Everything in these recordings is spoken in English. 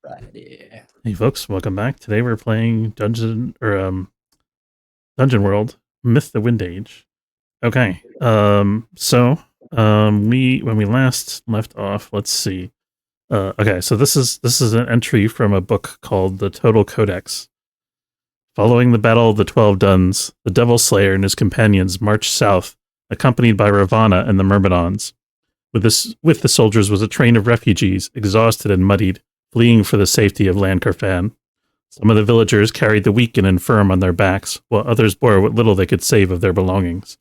Friday. Hey folks, welcome back. Today we're playing Dungeon World Myth the Wind Age. Okay. When we last left off, let's see. Okay, so this is an entry from a book called The Total Codex. Following the Battle of the 12 Duns, the Devil Slayer and his companions marched south, accompanied by Ravana and the Myrmidons. With the soldiers was a train of refugees, exhausted and muddied, fleeing for the safety of Lancarfan. Some of the villagers carried the weak and infirm on their backs, while others bore what little they could save of their belongings.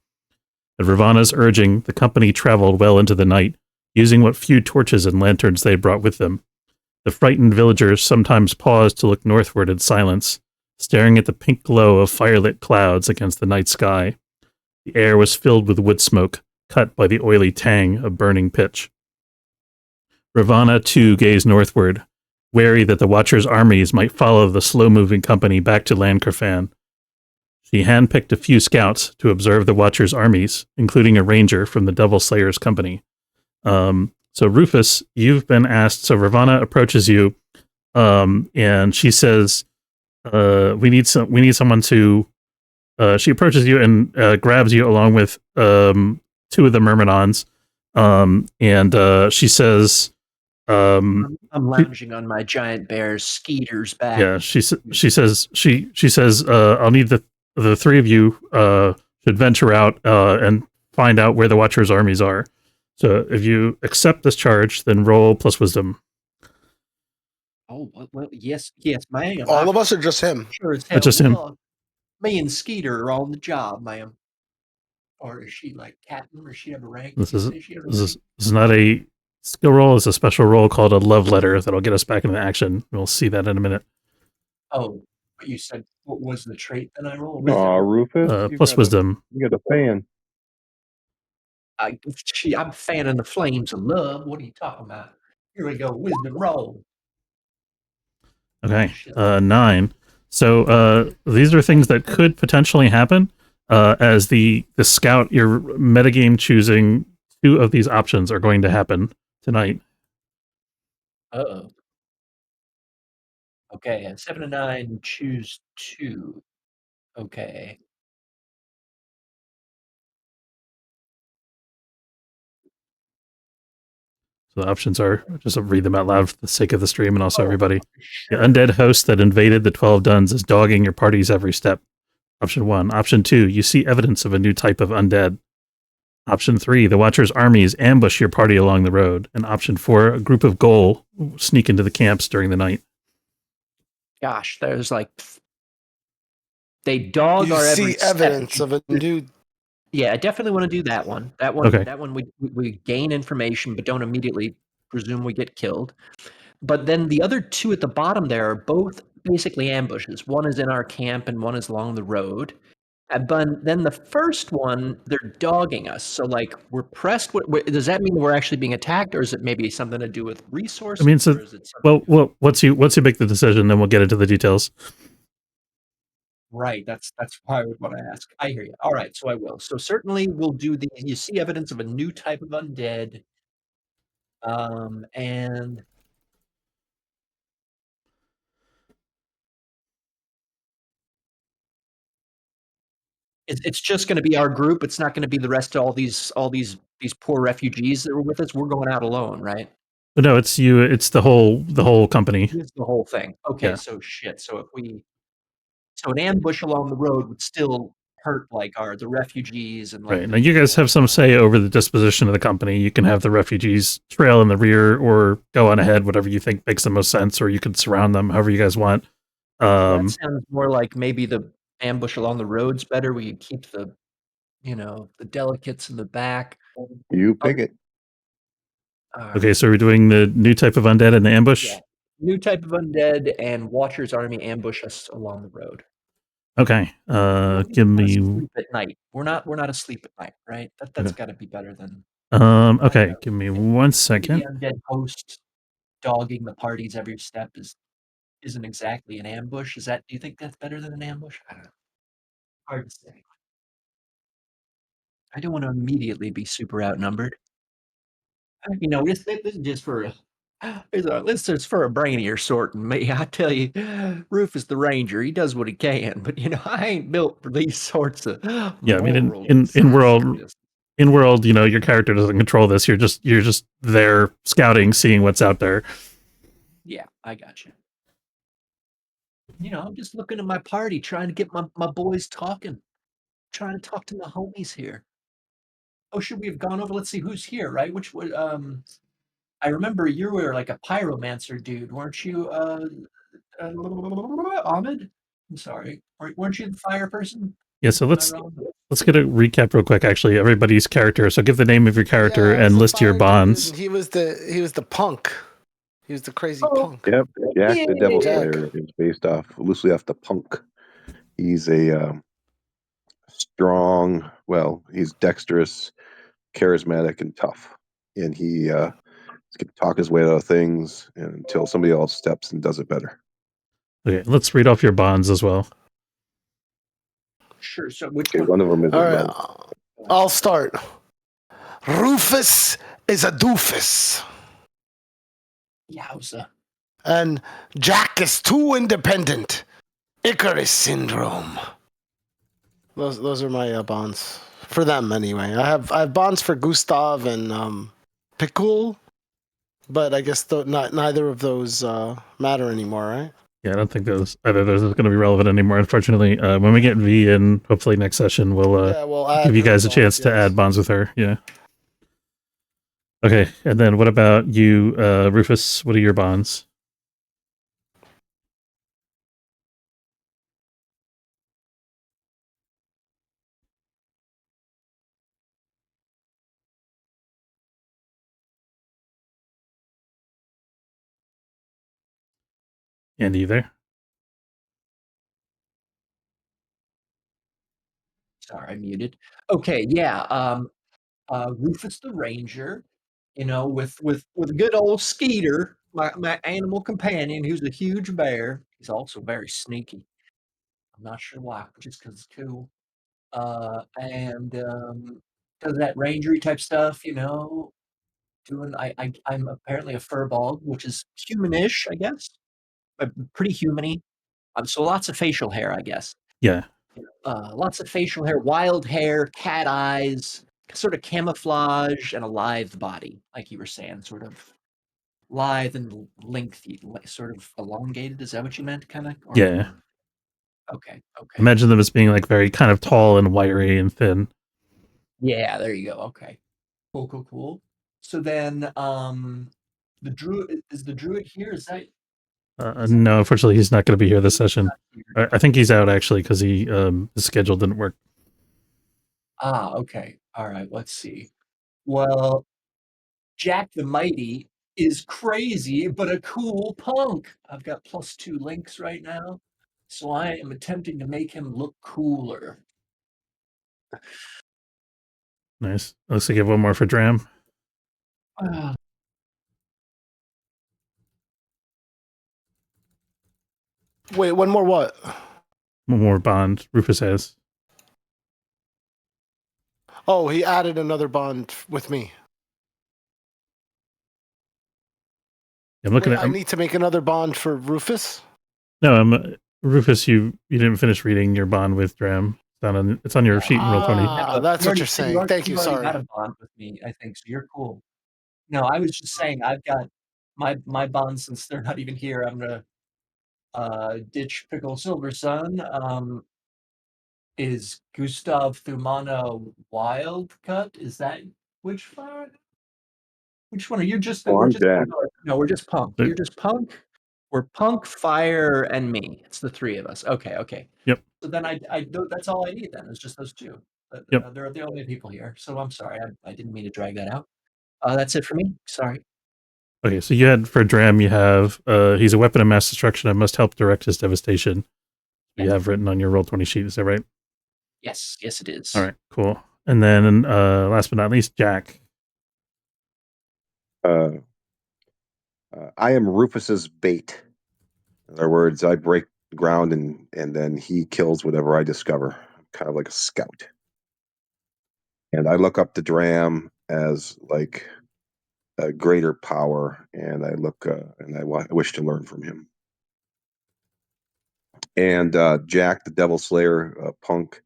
At Ravana's urging, the company traveled well into the night, using what few torches and lanterns they had brought with them. The frightened villagers sometimes paused to look northward in silence, staring at the pink glow of firelit clouds against the night sky. The air was filled with wood smoke, cut by the oily tang of burning pitch. Ravana, too, gazed northward, wary that the Watcher's armies might follow the slow-moving company back to Lancarfan. She handpicked a few scouts to observe the Watcher's armies, including a ranger from the Devil Slayer's company. So Rufus, you've been asked. So Ravana approaches you, and she says, "We need someone to." She approaches you and grabs you along with two of the Myrmidons, and she says, I'm lounging on my giant bear's skeeter's back. Yeah, she says, I'll need the three of you should venture out and find out where the Watcher's armies are. So if you accept this charge, then roll plus wisdom. Oh, well, yes, ma'am. All of us or just him? Sure as hell. Just him. Me and Skeeter are on the job, ma'am. Or is she like captain? Or she have a rank? This is not a skill roll. It's a special roll called a love letter that'll get us back into action. We'll see that in a minute. Oh, but you said what was the trait that I rolled? Rufus. Plus wisdom. You got a fan. I'm fanning the flames of love. What are you talking about? Here we go. Wisdom roll. Okay, 9. So these are things that could potentially happen. As the scout, your metagame choosing 2 of these options are going to happen tonight. Uh-oh. Okay, 7 and 9, choose 2. Okay. So the options are, just read them out loud for the sake of the stream and also everybody. Sure. The undead host that invaded the 12 Duns is dogging your party's every step. Option 1. Option 2, you see evidence of a new type of undead. Option 3, the Watcher's armies ambush your party along the road. And option 4, a group of Gower sneak into the camps during the night. Gosh, there's like... They dog our every step. You see evidence of a new... Yeah, I definitely want to do that one. That one we gain information, but don't immediately presume we get killed. But then the other 2 at the bottom there are both basically ambushes. One is in our camp and one is along the road. But then the first one, they're dogging us. So like we're pressed. Does that mean we're actually being attacked, or is it maybe something to do with resources? I mean, so once you make the decision, then we'll get into the details. Right, that's why I would want to ask. I hear you. All right, so I will. So certainly we'll do the. You see evidence of a new type of undead, and it's just going to be our group. It's not going to be the rest of all these poor refugees that were with us. We're going out alone, right? No, it's you. It's the whole company. It's the whole thing. Okay, yeah. So shit. So an ambush along the road would still hurt like the refugees and like. Right. Now you guys have some say over the disposition of the company. You can have the refugees trail in the rear or go on ahead, whatever you think makes the most sense, or you can surround them however you guys want. That sounds more like maybe the ambush along the road's better. We can keep the delicates in the back. You pick it. Okay, so we're doing the new type of undead and the ambush? Yeah. New type of undead and Watcher's army ambush us along the road. Okay. Give me sleep at night. We're not asleep at night, right? That's got to be better than. Okay. Give me 1 second. The undead host dogging the parties every step isn't exactly an ambush. Do you think that's better than an ambush? I don't know. Hard to say. I don't want to immediately be super outnumbered. This is just for This is for a brainier sort than me. I tell you, Rufus the Ranger, he does what he can, but I ain't built for these sorts of Yeah, I mean, moral in world, seriousness. your character doesn't control this. You're just there scouting, seeing what's out there. Yeah, I got you. I'm just looking at my party, trying to get my boys talking, trying to talk to my homies here. Oh, should we have gone over? Let's see who's here, right? Which would I remember you were like a pyromancer dude, weren't you? Ahmed? I'm sorry. Weren't you the fire person? Yeah, so Am I let's wrong? get a recap real quick. Actually, everybody's character. So give the name of your character Yeah, I was and a list your fire dude, bonds. and he was the punk. He was the crazy Oh, punk. Yep. Jack the Devil yeah. Slayer is based loosely off the punk. He's a strong, he's dexterous, charismatic, and tough. And he can talk his way out of things until somebody else steps and does it better. Okay, let's read off your bonds as well. Sure. So which Okay, one of them is All a right, rogue. I'll start. Rufus is a doofus, Yowza. and Jack is too independent. Icarus syndrome. Those are my bonds for them anyway. I have bonds for Gustav and Pickle, but I guess neither of those matter anymore, right? Yeah, I don't think either of those is going to be relevant anymore. Unfortunately, when we get V in, hopefully next session, we'll add give you her guys a chance bonds, to yes. add bonds with her. Yeah. Okay, and then what about you, Rufus? What are your bonds? Andy, you there? Sorry, I muted. Okay, yeah. Rufus the Ranger, with good old Skeeter, my animal companion, who's a huge bear. He's also very sneaky. I'm not sure why, just because it's cool. And does that rangery type stuff, doing. I'm apparently a furball, which is humanish, I guess, but pretty humany. So lots of facial hair, I guess. Yeah. Lots of facial hair, wild hair, cat eyes, sort of camouflage, and a lithe body, like you were saying, sort of lithe and lengthy, sort of elongated. Is that what you meant, kind of? Yeah. Okay. Imagine them as being like very kind of tall and wiry and thin. Yeah, there you go. Okay. Cool. So then, the druid is the druid here. Is that? No, unfortunately, he's not going to be here this session. I think he's out actually because his schedule didn't work. Okay. All right. Let's see. Well, Jack the Mighty is crazy, but a cool punk. I've got +2 links right now, so I am attempting to make him look cooler. Nice. Looks like you have one more for Dram. Wait, one more what? One more bond Rufus has. Oh, he added another bond with me. I'm looking I need to make another bond for Rufus? No, Rufus, you didn't finish reading your bond with Dram. It's on your sheet in Roll20. That's what you're saying. Thank you. Sorry. You got a bond with me, I think, so you're cool. No, I was just saying I've got my bonds, since they're not even here. I'm gonna ditch Pickle Silver Sun. Is Gustav Thumana Wildcut? Is that which fire? Which one are you? We're I'm just Jack. no, we're just punk. You're just punk. We're punk, fire, and me. It's the three of us. Okay. Yep. So then that's all I need then. It's just those two. Yep. They're the only people here. So I'm sorry. I didn't mean to drag that out. That's it for me. Sorry. Okay, so you had for Dram, you have he's a weapon of mass destruction and must help direct his devastation. You have written on your Roll20 sheet, is that right? Yes, it is. All right, cool. And then last but not least, Jack. I am Rufus's bait. In other words, I break ground and then he kills whatever I discover. I'm kind of like a scout. And I look up to Dram as like a greater power, and I look and I wish to learn from him. And Jack, the Devil Slayer punk,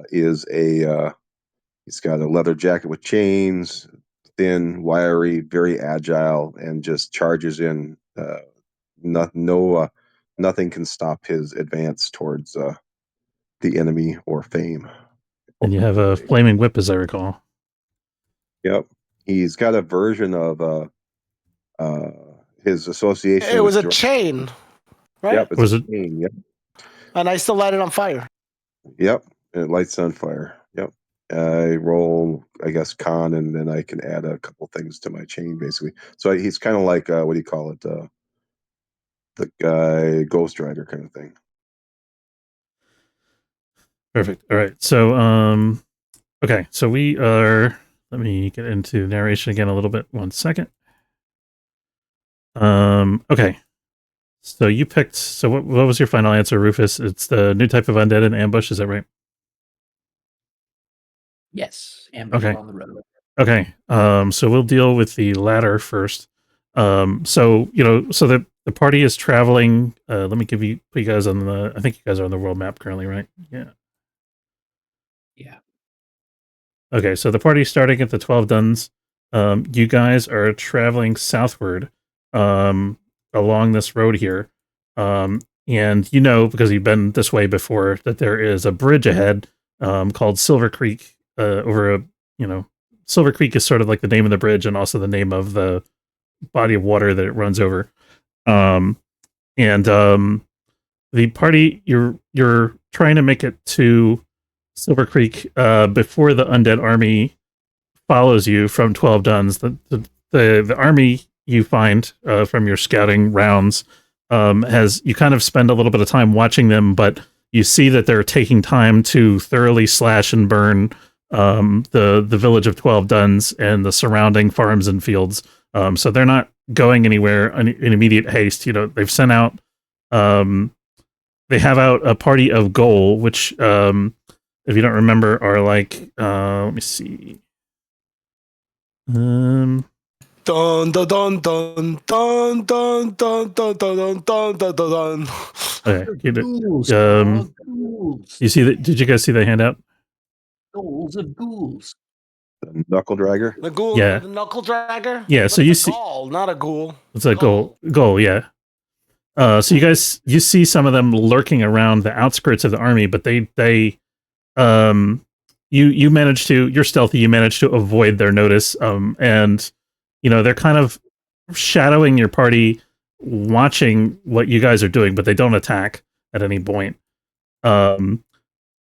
is he's got a leather jacket with chains, thin, wiry, very agile, and just charges in. Nothing can stop his advance towards the enemy or fame. And you have a flaming whip, as I recall. Yep, he's got a version of his association. It was a chain, right? Yep, it's a chain. Yep. And I still light it on fire. Yep, and it lights on fire. Yep. I roll, I guess, con, and then I can add a couple things to my chain, basically. So he's kind of like, what do you call it? The guy, Ghost Rider kind of thing. Perfect. All right. So, okay. So we are, let me get into narration again a little bit. 1 second. Okay. So you picked, so what was your final answer, Rufus? It's the new type of undead in ambush. Is that right? Yes. Ambush Okay. on the road. Okay. So we'll deal with the latter first. So, so the party is traveling. Let me put you guys on the, I think you guys are on the world map currently, right? Yeah. Yeah. Okay. So the party starting at the 12 Duns. You guys are traveling southward, along this road here. And because you've been this way before, that there is a bridge ahead, called Silver Creek, over Silver Creek is sort of like the name of the bridge and also the name of the body of water that it runs over. The party, you're trying to make it to Silver Creek before the undead army follows you from 12 Duns. The army you find from your scouting rounds you kind of spend a little bit of time watching them, but you see that they're taking time to thoroughly slash and burn the village of 12 Duns and the surrounding farms and fields. So they're not going anywhere in immediate haste. They've sent out, they have out a party of Gower, which, if you don't remember, are like, let me see. Dun dun dun dun dun dun dun dun dun dun dun dun. Okay. Ghouls, ghouls. You see that? Did you guys see the handout? Ghouls of ghouls. The Knuckle Dragger? The ghoul, Yeah. the knuckle dragger? Yeah, But so it's you a see- ghoul, not a ghoul. It's a goal, yeah. So you see some of them lurking around the outskirts of the army, but you manage to, you're stealthy, you manage to avoid their notice, and they're kind of shadowing your party, watching what you guys are doing, but they don't attack at any point.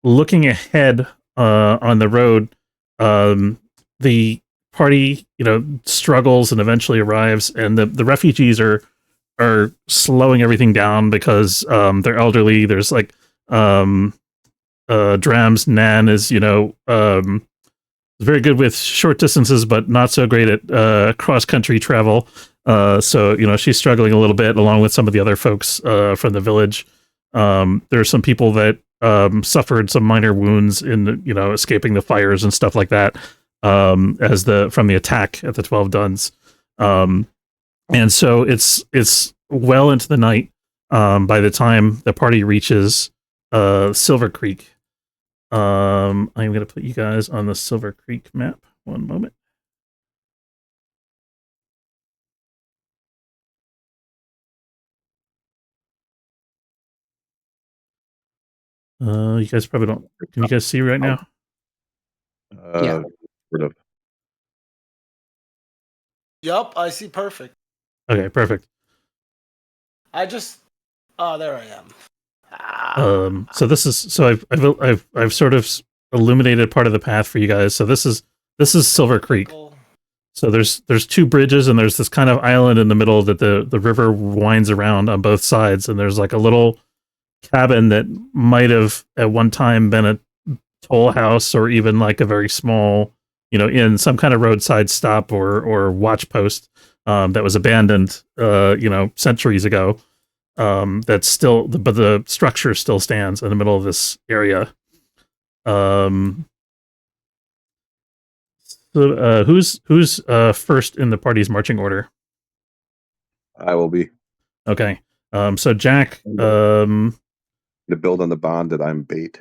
Looking ahead on the road, the party struggles and eventually arrives, and the refugees are slowing everything down because they're elderly. There's like Dram's Nan is very good with short distances, but not so great at cross country travel. So she's struggling a little bit along with some of the other folks from the village. There's some people that suffered some minor wounds in escaping the fires and stuff like that, from the attack at the 12 Duns. And so it's well into the night by the time the party reaches Silver Creek. I'm going to put you guys on the Silver Creek map. 1 moment. You guys probably don't. Can you guys see right now? Yeah. Sort of. Yup, I see perfect. Okay, perfect. There I am. So this is, so I've sort of illuminated part of the path for you guys. So this is Silver Creek. So there's 2 bridges, and there's this kind of island in the middle that the river winds around on both sides, and there's like a little cabin that might have at one time been a toll house, or even like a very small, in some kind of roadside stop or watch post that was abandoned, centuries ago. That's still, but the structure still stands in the middle of this area. So So, who's first in the party's marching order? I will be. Okay. So Jack, to build on the bond that I'm bait.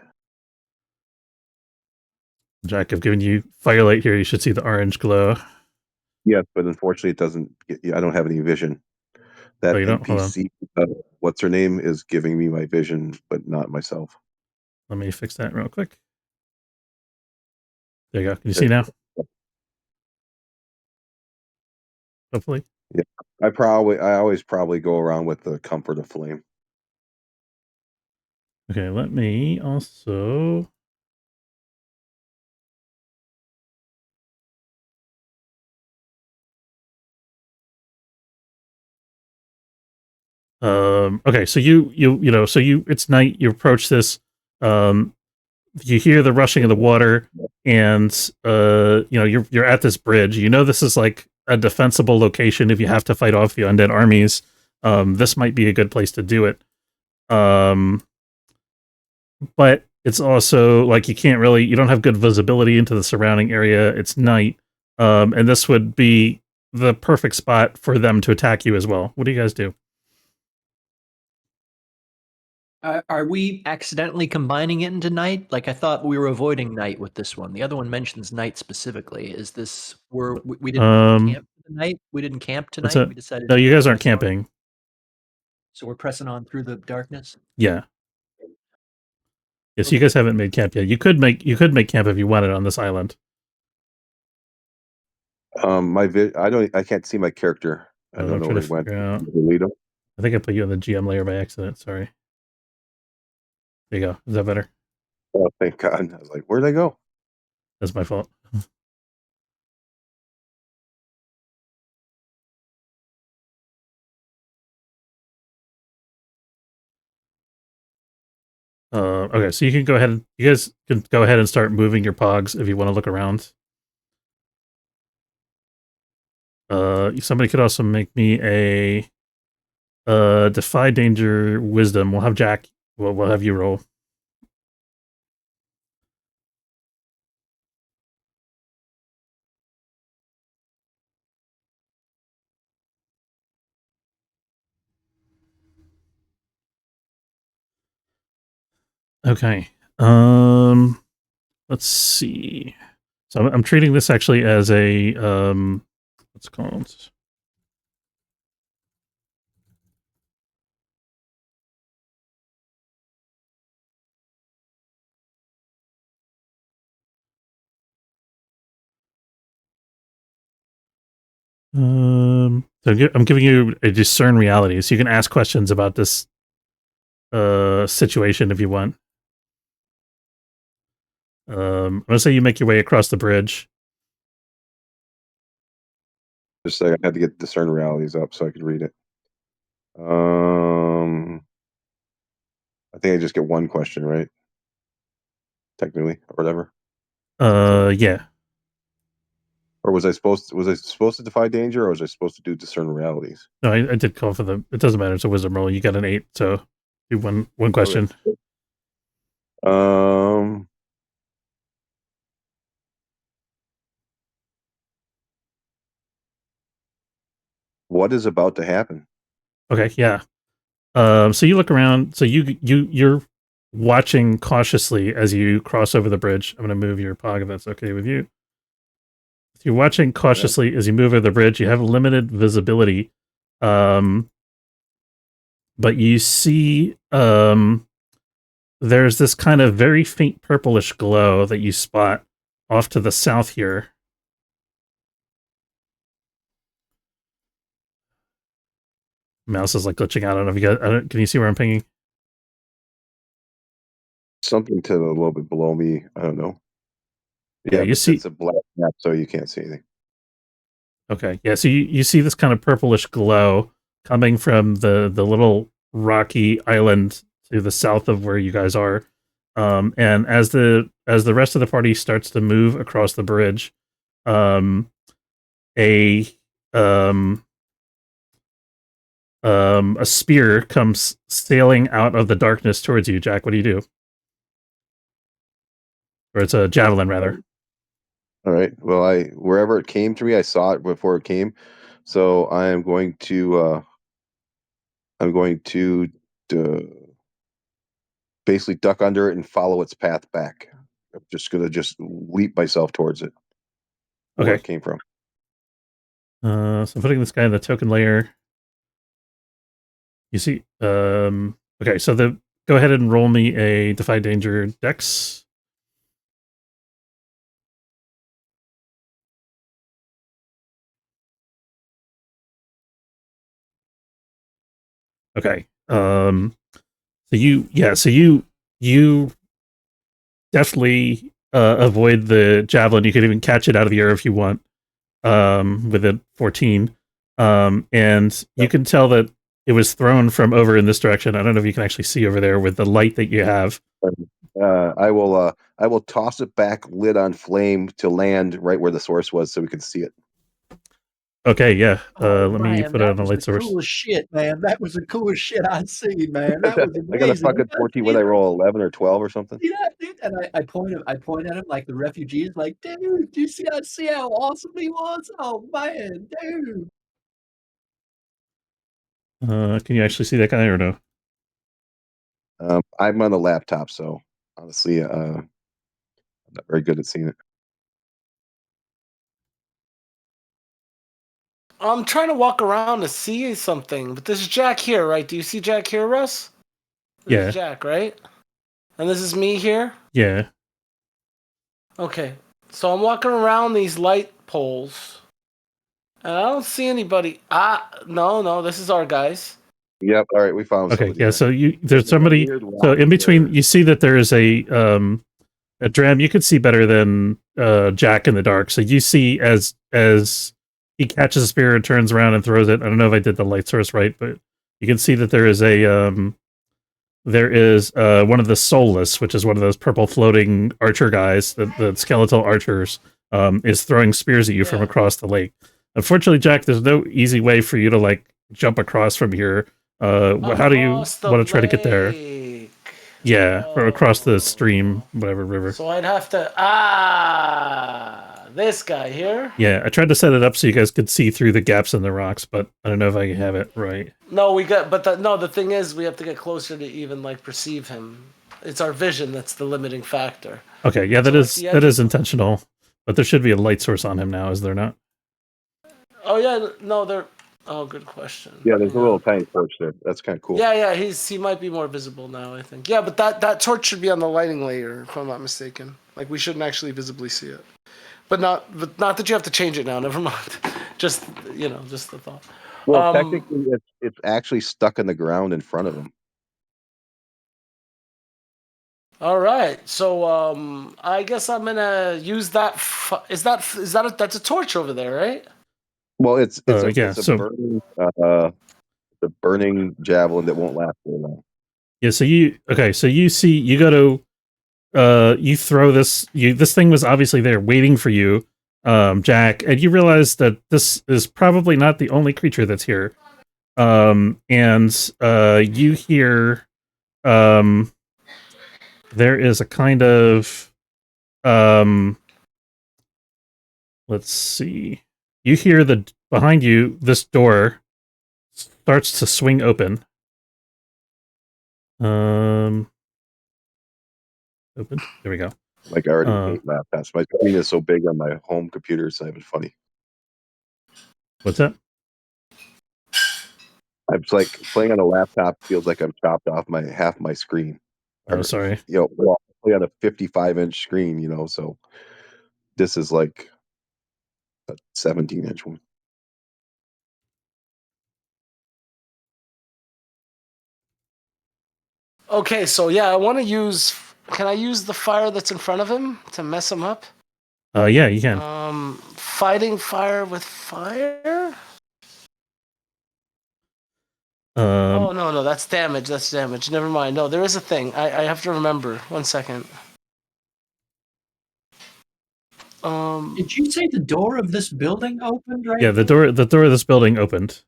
Jack, I've given you firelight here. You should see the orange glow. Yes, but unfortunately, it doesn't. I don't have any vision. That you don't? Hold on. NPC, what's her name, is giving me my vision, but not myself. Let me fix that real quick. There you go. Can you see now? Hopefully. Yeah, I always probably go around with the comfort of flame. Okay, let me also. Okay, so it's night. You approach this. You hear the rushing of the water, and you're at this bridge. You know this is like a defensible location if you have to fight off the undead armies. This might be a good place to do it. But it's also like you don't have good visibility into the surrounding area. It's night, and this would be the perfect spot for them to attack you as well. What do you guys do? Are we accidentally combining it into night? Like I thought we were avoiding night with this one. The other one mentions night specifically. Is this we didn't camp tonight? We didn't camp tonight. We decided. No, you guys aren't camping. So we're pressing on through the darkness. Yeah. Yes, you guys haven't made camp yet. You could make camp if you wanted on this island. I can't see my character. I don't know where he went. I think I put you on the GM layer by accident. Sorry. There you go. Is that better? Oh, thank God. I was like, where'd I go? That's my fault. Okay, so you guys can go ahead and start moving your pogs if you want to look around. Somebody could also make me a defy danger wisdom. We'll have Jack. We'll have you roll. Okay. Let's see. So I'm treating this actually as a what's it called? So I'm giving you a discern reality, so you can ask questions about this situation if you want. I'm gonna say you make your way across the bridge. Just like I had to get discern realities up so I could read it. I think I just get one question, right? Technically, or whatever. Yeah. Or was I supposed to defy danger, or was I supposed to do discern realities? No, I did call for it doesn't matter. It's a wisdom roll. You got an 8, so you won one question. Okay. What is about to happen? Okay, yeah. So you look around. So you're watching cautiously as you cross over the bridge. I'm going to move your pog if that's okay with you. You're watching cautiously as you move over the bridge. You have limited visibility, but you see there's this kind of very faint purplish glow that you spot off to the south here. Mouse is like glitching out. I don't know if you guys. Can you see where I'm pinging? Something to a little bit below me. I don't know. Yeah, you see. It's a black map, so you can't see anything. Okay, yeah. So you see this kind of purplish glow coming from the little rocky island to the south of where you guys are. And as the rest of the party starts to move across the bridge, a spear comes sailing out of the darkness towards you. Jack, what do you do? Or it's a javelin, rather. All right. Well, wherever it came to me, I saw it before it came, so I am going to basically duck under it and follow its path back. I'm just gonna leap myself towards it, where Okay. it came from. So I'm putting this guy in the token layer. You see, okay, so go ahead and roll me a Defy Danger Dex. Okay. So you definitely avoid the javelin. You could even catch it out of the air if you want. With a 14. And you can tell that it was thrown from over in this direction. I don't know if you can actually see over there with the light that you have. I will toss it back, lid on flame, to land right where the source was, so we can see it. Okay, yeah. Oh, Let me man, put it that on the was light the source. coolest shit, man. That was the coolest shit I'd seen, man. That was I got a amazing. You fucking guys 14. see What I that? roll, 11 or 12 or something? See that, dude? And I point at him like the refugees, like, dude, do you see how awesome he was? Oh man, dude. Can you actually see that guy or no? I'm on the laptop, so honestly, I'm not very good at seeing it. I'm trying to walk around to see something, but this is Jack here, right? Do you see Jack here, Russ? This Yeah. is Jack, right? And this is me here? Yeah. Okay. So I'm walking around these light poles, and I don't see anybody. No, this is our guys. Yep. All right, we found Okay, somebody. yeah, Here. so there's somebody, Weird so in lock between, there. you see that there is a Dram, you can see better than Jack in the dark. So you see as he catches a spear and turns around and throws it. I don't know if I did the light source right, but you can see that there is one of the soulless, which is one of those purple floating archer guys, the skeletal archers, is throwing spears at you from across the lake. Unfortunately, Jack, there's no easy way for you to like jump across from here. How do you want to try to get there? Yeah, or across the stream, whatever river. So I'd have to this guy here. Yeah, I tried to set it up so you guys could see through the gaps in the rocks, but I don't know if I have it right. No, the thing is, we have to get closer to even like perceive him. It's our vision that's the limiting factor. Okay, yeah, that is intentional, but there should be a light source on him now, is there not? Oh yeah, no, there. Oh, good question. Yeah, there's a little tiny torch there. That's kind of cool. Yeah, he might be more visible now, I think. Yeah, but that torch should be on the lighting layer, if I'm not mistaken. Like we shouldn't actually visibly see it. But not that you have to change it now. Never mind. Just the thought. Well, technically, it's actually stuck in the ground in front of him. All right, so I guess I'm gonna use that. That's a torch over there, right? Well, it's a burning javelin that won't last very long. Yeah, so you go to you throw this thing was obviously there waiting for you, Jack, and you realize that this is probably not the only creature that's here. And you hear there is a kind of let's see. You hear behind you, this door starts to swing open. Open. There we go. Like I already hate laptops. My screen is so big on my home computer, it's not even funny. What's that? I'm like playing on a laptop feels like I'm chopped off half my screen. Oh, sorry. Well, I play on a 55-inch screen, so this is like a 17-inch one. Okay, so yeah, I want to use. Can I use the fire that's in front of him to mess him up? Yeah, you can. Fighting fire with fire. Oh no, that's damage. That's damage. Never mind. No, there is a thing. I have to remember. 1 second. Did you say the door of this building opened right? Yeah, the door of this building opened.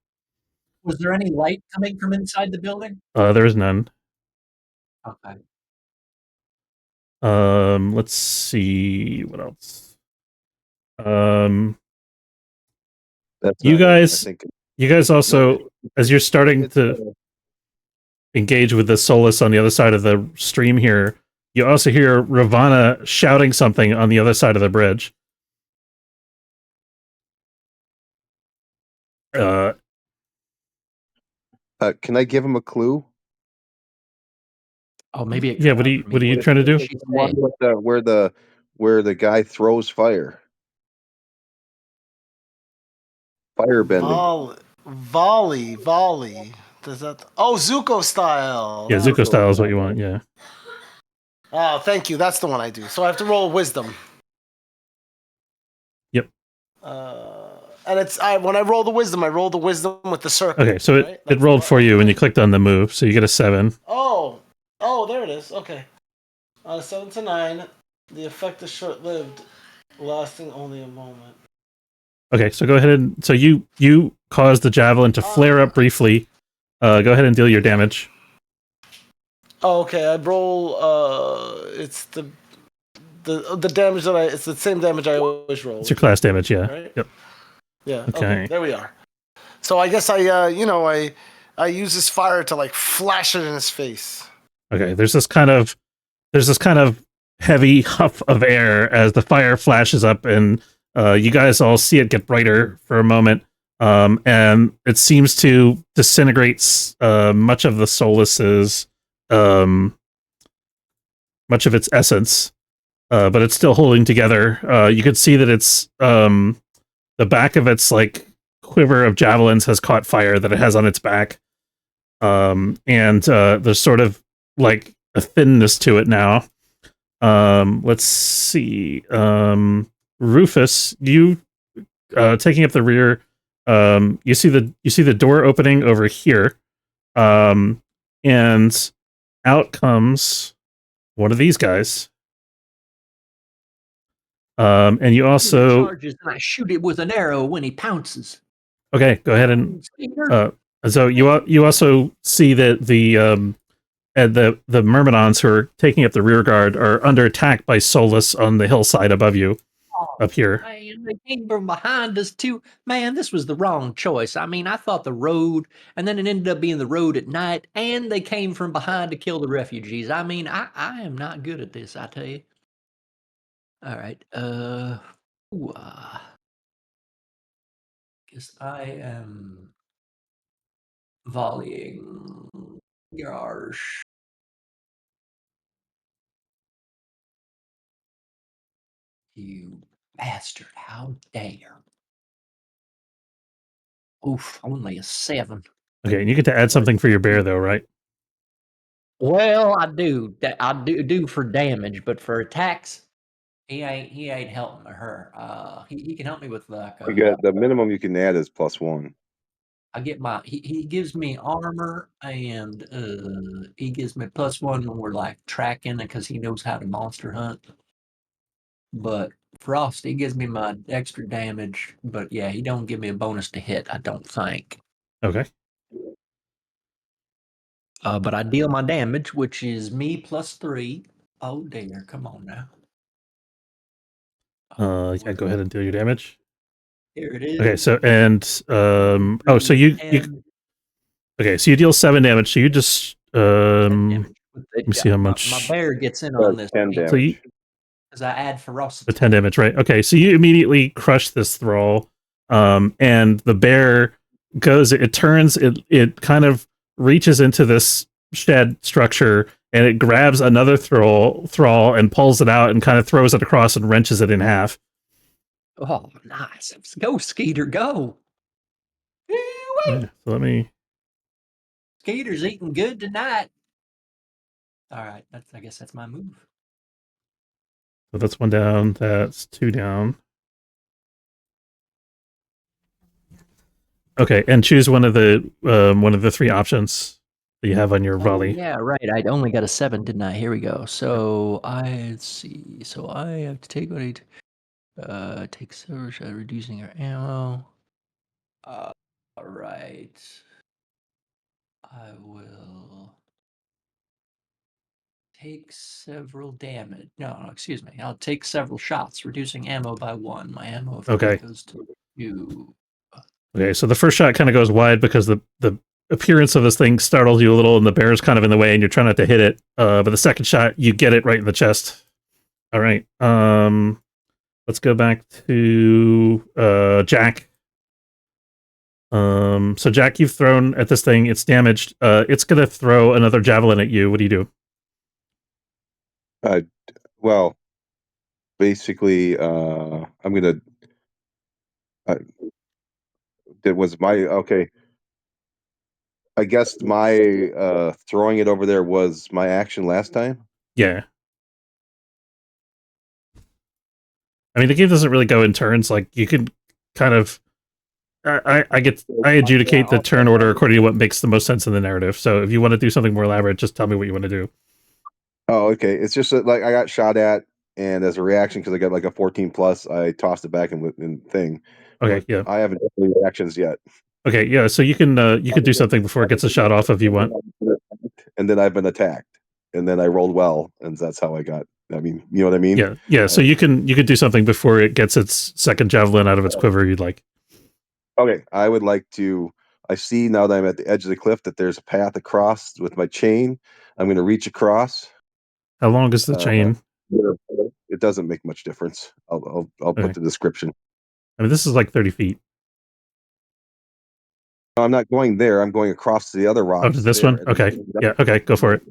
Was there any light coming from inside the building? There is none. Okay. Let's see what else. That's You not it. I guys, think you guys also, as you're starting it's, to engage with the Solus on the other side of the stream here, you also hear Ravana shouting something on the other side of the bridge. can I give him a clue? Oh, maybe it Yeah, cut out for me. what are you What trying to do? did she The one say? with where the guy throws fire. Fire bending. Volley. Does that? Oh, Zuko style. Yeah, Zuko style is what you want. Yeah. Oh, thank you. That's the one I do. So I have to roll wisdom. Yep. And it's when I roll the wisdom, I roll the wisdom with the circle. Okay, so right? it rolled for you when you clicked on the move, so you get a 7. Oh, there it is. Okay. 7 to 9. The effect is short-lived, lasting only a moment. Okay, so go ahead and so you cause the javelin to flare up briefly. Go ahead and deal your damage. Oh, okay. I roll. It's the damage that it's the same damage I always roll. It's your class damage, yeah. Right? Yep. Yeah. Okay. There we are. So I guess I use this fire to like flash it in his face. Okay. There's this kind of heavy huff of air as the fire flashes up, and you guys all see it get brighter for a moment. And it seems to disintegrate much of the Solus's much of its essence. But it's still holding together. You could see that it's the back of its like quiver of javelins has caught fire that it has on its back, and there's sort of like a thinness to it now. Let's see. Rufus, you taking up the rear. You see the door opening over here, and out comes one of these guys. And you also charges and I shoot it with an arrow when he pounces. okay. Go ahead and so you also see that the Myrmidons who are taking up the rear guard are under attack by Solus on the hillside above you, up here. Man, they came from behind us too. Man, this was the wrong choice. I mean, I thought the road, and then it ended up being the road at night, and they came from behind to kill the refugees. I mean, I am not good at this, I tell you. All right. Guess I am volleying. Yarsh. You bastard. How dare. Oof, only a 7. Okay, and you get to add something for your bear though, right? Well, I do. I do for damage, but for attacks, he ain't helping her. He can help me with like You get the minimum you can add is +1. I get my he gives me armor and he gives me +1 when we're like tracking because he knows how to monster hunt. But Frost, he gives me my extra damage, but yeah, he don't give me a bonus to hit, I don't think. Okay. But I deal my damage, which is me +3. Oh dear, come on now. Yeah, go ahead and deal your damage. Here it is. Okay, so and so you okay, so you deal 7 damage. So you just let me see how much my bear gets in on this. 10 damage. So you because I add ferocity. 10 damage, right? Okay, so you immediately crush this thrall, and the bear goes. It turns. It kind of reaches into this shed structure, and it grabs another thrall and pulls it out and kind of throws it across and wrenches it in half. Oh, nice! Go, Skeeter, go! Yeah, so let me. Skeeter's eating good tonight. All right, I guess that's my move. So that's 1 down. That's 2 down. Okay, and choose one of the 3 options that you have on your volley. Yeah, right. I only got a 7, didn't I? Here we go. So let's see. So I have to take what take silver shot, reducing our ammo. All right. I will take several damage. No, excuse me. I'll take several shots, reducing ammo by 1. My ammo of 3 goes to 2. Okay, so the first shot kind of goes wide because the appearance of this thing startles you a little, and the bear's kind of in the way, and you're trying not to hit it. But the second shot, you get it right in the chest. All right. Let's go back to Jack. So Jack, you've thrown at this thing. It's damaged. It's gonna throw another javelin at you. What do you do? Well, basically, I'm gonna. It was my okay. I guess my throwing it over there was my action last time. Yeah. I mean, the game doesn't really go in turns. Like you can kind of. I adjudicate the turn order according to what makes the most sense in the narrative. So if you want to do something more elaborate, just tell me what you want to do. Oh, okay. It's just that, like, I got shot at, and as a reaction, because I got like a 14 plus, I tossed it back and thing. Okay, But yeah. I haven't done any reactions yet. Okay, yeah. So you can do something before it gets a shot off if you want. And then I've been attacked, and then I rolled well, and that's how I got. I mean, you know what I mean? Yeah, yeah. So you can do something before it gets its second javelin out of its quiver. You'd like. Okay, I would like to. I see now that I'm at the edge of the cliff that there's a path across with my chain. I'm going to reach across. How long is the chain? It doesn't make much difference. I'll Okay. put the description. I mean, this is like 30 feet. No, I'm not going there. I'm going across to the other rocks. Oh, to this there, one? Okay. Yeah. Okay. Go for it.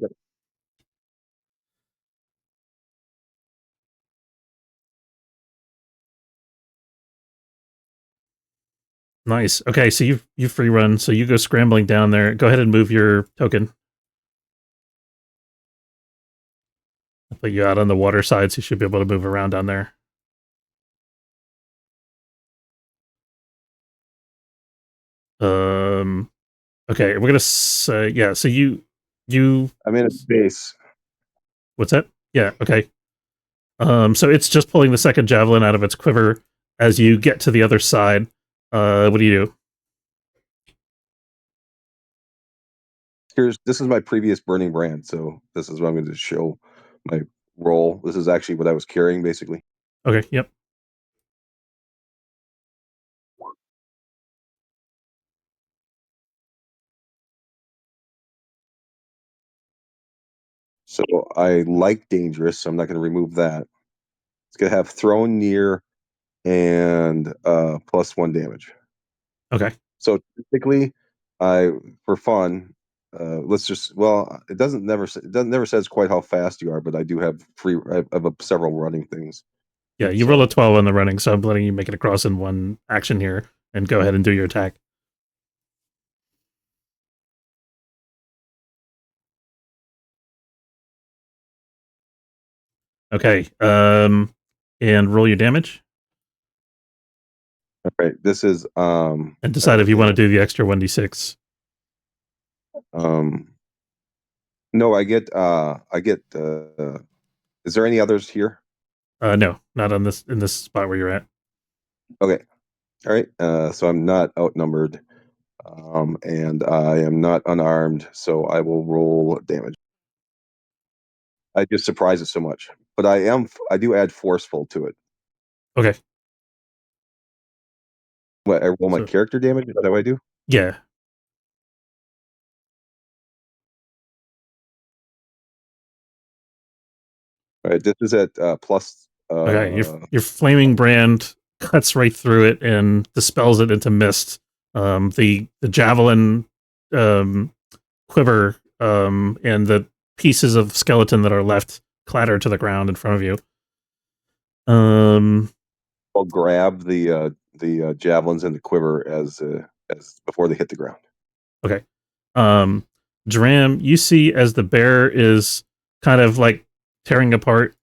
Nice. Okay, so you free run, so you go scrambling down there. Go ahead and move your token. I'll put you out on the water side, so you should be able to move around down there. Okay, we're gonna say yeah. So you. I'm in a space. What's that? Yeah. Okay. So it's just pulling the second javelin out of its quiver as you get to the other side. What do you do? This is my previous burning brand, so this is what I'm going to show my roll. This is actually what I was carrying, basically. Okay. Yep. So I like dangerous, so I'm not going to remove that. It's going to have thrown near and +1 damage. Okay. So typically, for fun, let's just it doesn't never says quite how fast you are, but I do have I have several running things. Yeah, you roll a 12 on the running, so I'm letting you make it across in one action here, and go ahead and do your attack. Okay, and roll your damage. All right, this is and decide if you want to do the extra 1d6. No, I get is there any others here? No, not on this in this spot where you're at. Okay. All right. So I'm not outnumbered. And I am not unarmed, so I will roll damage. I just surprise it so much. But I do add forceful to it. Okay. What, I roll my character damage? Is that what I do? Yeah. All right, this is at plus. Okay, your flaming brand cuts right through it and dispels it into mist. The javelin quiver and the pieces of skeleton that are left clatter to the ground in front of you. I'll grab the javelins and the quiver as before they hit the ground. Okay. Dram, you see as the bear is kind of like tearing apart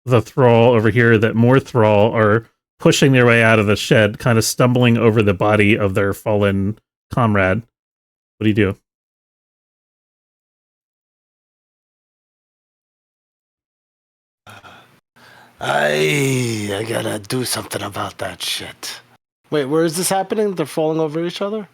the thrall over here, that more thrall are pushing their way out of the shed, kind of stumbling over the body of their fallen comrade. What do you do? I gotta do something about that shit. Wait, where is this happening? They're falling over each other?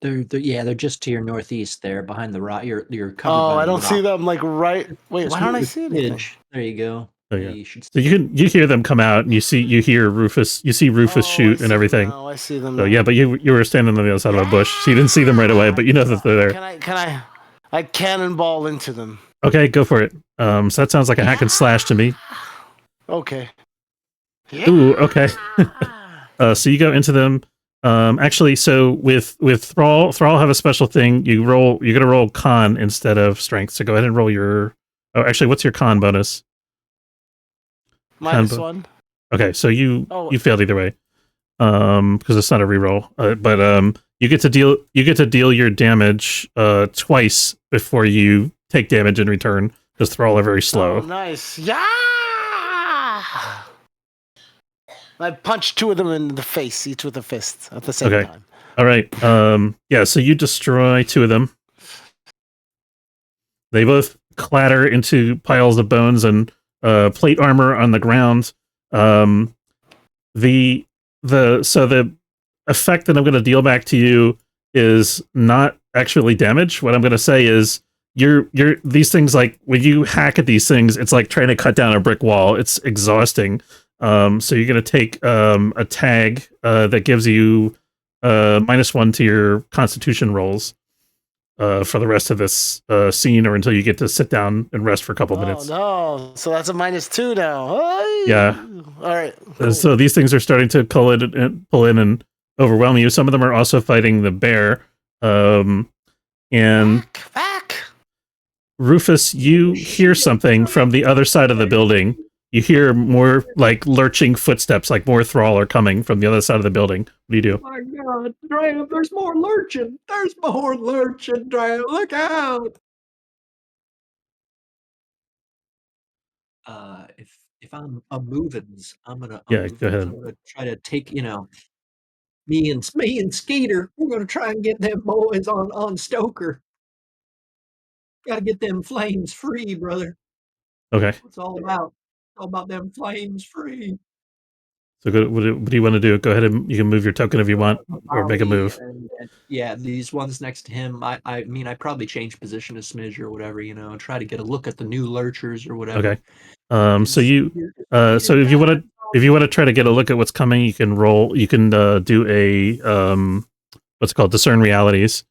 They're just to your northeast there, behind the rock. You're covered by I the don't see rock. them like right. Wait, Just why don't I move see the anything? edge. There you go. Oh, Yeah, yeah. you should So you hear them come out, and you hear Rufus. You see Rufus shoot and everything. No, I see them. So now. yeah, but you were standing on the other side of a bush, so you didn't see them right away. But you know that they're there. Can I cannonball into them? Okay, go for it. So that sounds like a hack and slash to me. Okay. Ooh, okay. So you go into them. Actually, so with Thrall have a special thing. You're gonna roll con instead of strength. So go ahead and roll your. Oh, actually, what's your con bonus? -1. Okay, so you failed either way. Because it's not a reroll. But you get to deal your damage twice before you take damage in return. Because Thrall are very slow. Oh, nice. Yeah. I punched 2 of them in the face, each with a fist at the same time. All right. Yeah. So you destroy 2 of them. They both clatter into piles of bones and plate armor on the ground. The effect that I'm going to deal back to you is not actually damage. What I'm going to say is these things, like when you hack at these things, it's like trying to cut down a brick wall. It's exhausting. So you're going to take a tag that gives you -1 to your Constitution rolls for the rest of this scene, or until you get to sit down and rest for a couple minutes. No, so that's a -2 now. Hey. Yeah. All right. Cool. So these things are starting to pull in and overwhelm you. Some of them are also fighting the bear. And back. Rufus, you hear something from the other side of the building. You hear more like lurching footsteps, like more Thrall are coming from the other side of the building. What do you do? Oh my God, Dram, there's more lurching. There's more lurching, Dram. Look out. If I'm a movins, I'm gonna go ahead. I'm gonna try to take, me and Skeeter, we're gonna try and get them boys on Stoker. Gotta get them flames free, brother. Okay. It's all about. All about them flames free. So what do you want to do? Go ahead and you can move your token if you want, or make a move. And yeah, these ones next to him. I mean, I probably change position a smidge or whatever. Try to get a look at the new lurchers or whatever. Okay. So if you want to try to get a look at what's coming, you can roll. You can do a what's it called, discern realities.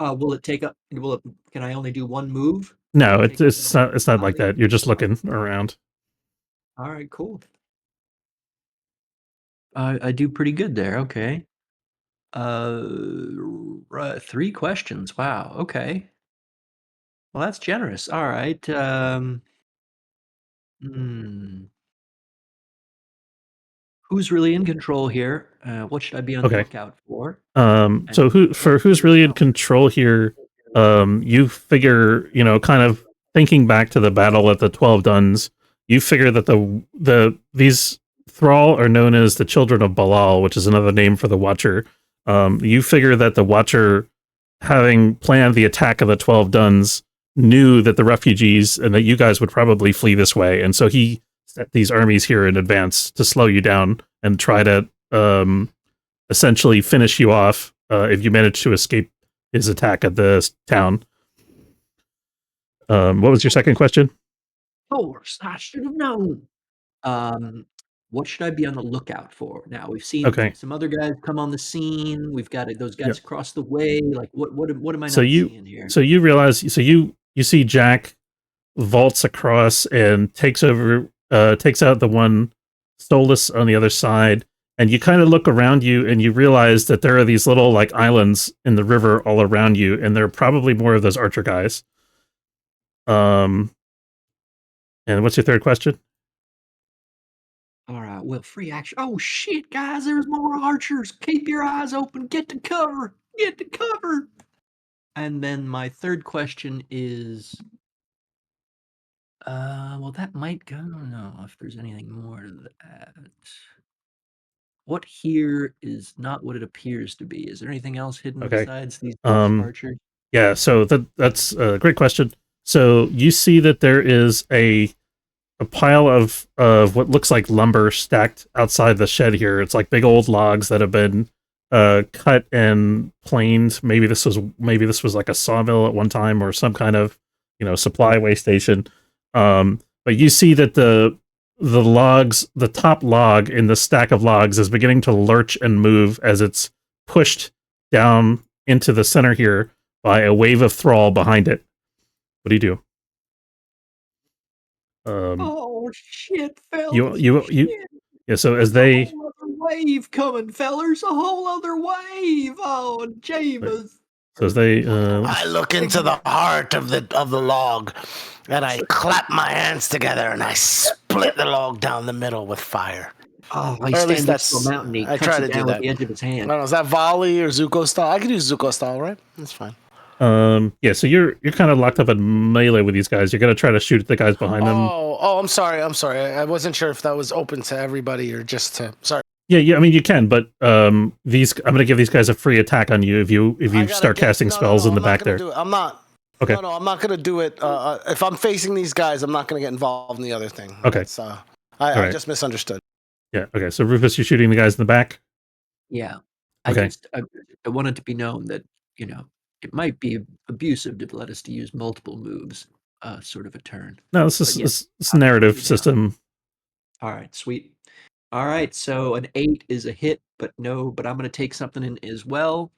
Will it take up? Can I only do one move? No, it's not like that. You're just looking around. All right, cool. I do pretty good there. Okay. 3 questions. Wow. Okay. Well, that's generous. All right. Who's really in control here? What should I be on the lookout for? So who's really in control here? You figure, kind of thinking back to the battle at the 12 Duns, you figure that these Thrall are known as the Children of Balal, which is another name for the Watcher. You figure that the Watcher, having planned the attack of the 12 Duns, knew that the refugees and that you guys would probably flee this way, and so he set these armies here in advance to slow you down and try to essentially finish you off if you manage to escape his attack at the town. What was your second question? Of course, I should have known. What should I be on the lookout for? Now we've seen some other guys come on the scene. We've got those guys across the way. Like what am I not seeing here? So you realize, you see Jack vaults across and takes out the one Solus on the other side, and you kind of look around you and you realize that there are these little like islands in the river all around you, and there are probably more of those archer guys. And what's your third question? All right, well, free action. Oh shit, guys, there's more archers. Keep your eyes open. Get to cover. Get to cover. And then my third question is, well, that might go. I don't know if there's anything more to that. What here is not what it appears to be. Is there anything else hidden besides these archers? Yeah, so that's a great question. So you see that there is a pile of what looks like lumber stacked outside the shed here. It's like big old logs that have been cut and planed. Maybe this was like a sawmill at one time or some kind of supply way station. But you see that the logs, the top log in the stack of logs, is beginning to lurch and move as it's pushed down into the center here by a wave of thrall behind it. What do you do? Oh shit, fellas! You yeah. So as they a whole other wave coming, fellers, a whole other wave. Oh, James. So as they I look into the heart of the log, and I clap my hands together, and I split the log down the middle with fire. Oh, he stands next to a mountain. He cuts it down with the edge of his hand. I don't know, is that volley or Zuko style? I can do Zuko style, right? That's fine. Yeah, so you're kind of locked up in melee with these guys. You're gonna try to shoot at the guys behind them. Oh, I'm sorry. I wasn't sure if that was open to everybody or just to. Sorry. Yeah. I mean, you can, but I'm gonna give these guys a free attack on you if you start casting spells in the back there. I'm not. Okay. No, I'm not gonna do it. If I'm facing these guys, I'm not gonna get involved in the other thing. Okay. I just misunderstood. Yeah. Okay. So Rufus, you're shooting the guys in the back. Yeah. Okay. I want it to be known that it might be abusive to let us to use multiple moves, sort of a turn. No, this is this narrative system. All right, sweet. All right, so an 8 is a hit, but I'm going to take something in as well.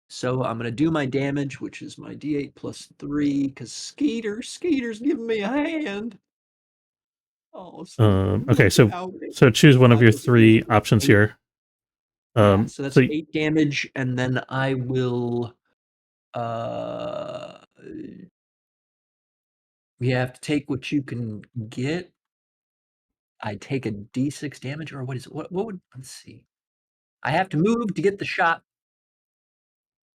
So I'm going to do my damage, which is my D8 plus 3, because Skeeter's giving me a hand. Oh, okay, so choose one of your 3 options here. So that's 8 damage, and then I will. We have to take what you can get. I take a D6 damage, or what is it? What would, let's see. I have to move to get the shot,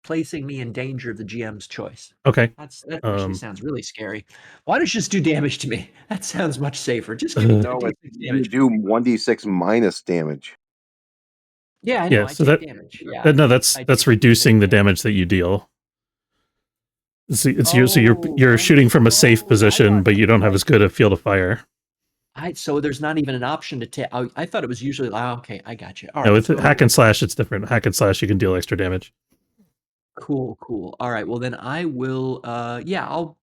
placing me in danger of the GM's choice. Okay. That actually sounds really scary. Why don't you just do damage to me? That sounds much safer. Just give me D6 damage. You do 1d6 minus damage. Yeah, I know. I take damage. Yeah. No, that's reducing the damage that you deal. So you're shooting from a safe position, but you don't have as good a field of fire. So there's not even an option to take. I thought it was usually. Okay, I got you. All right. No, with hack and slash, it's different. Hack and slash, you can deal extra damage. Cool. All right. Well, then I will. I'll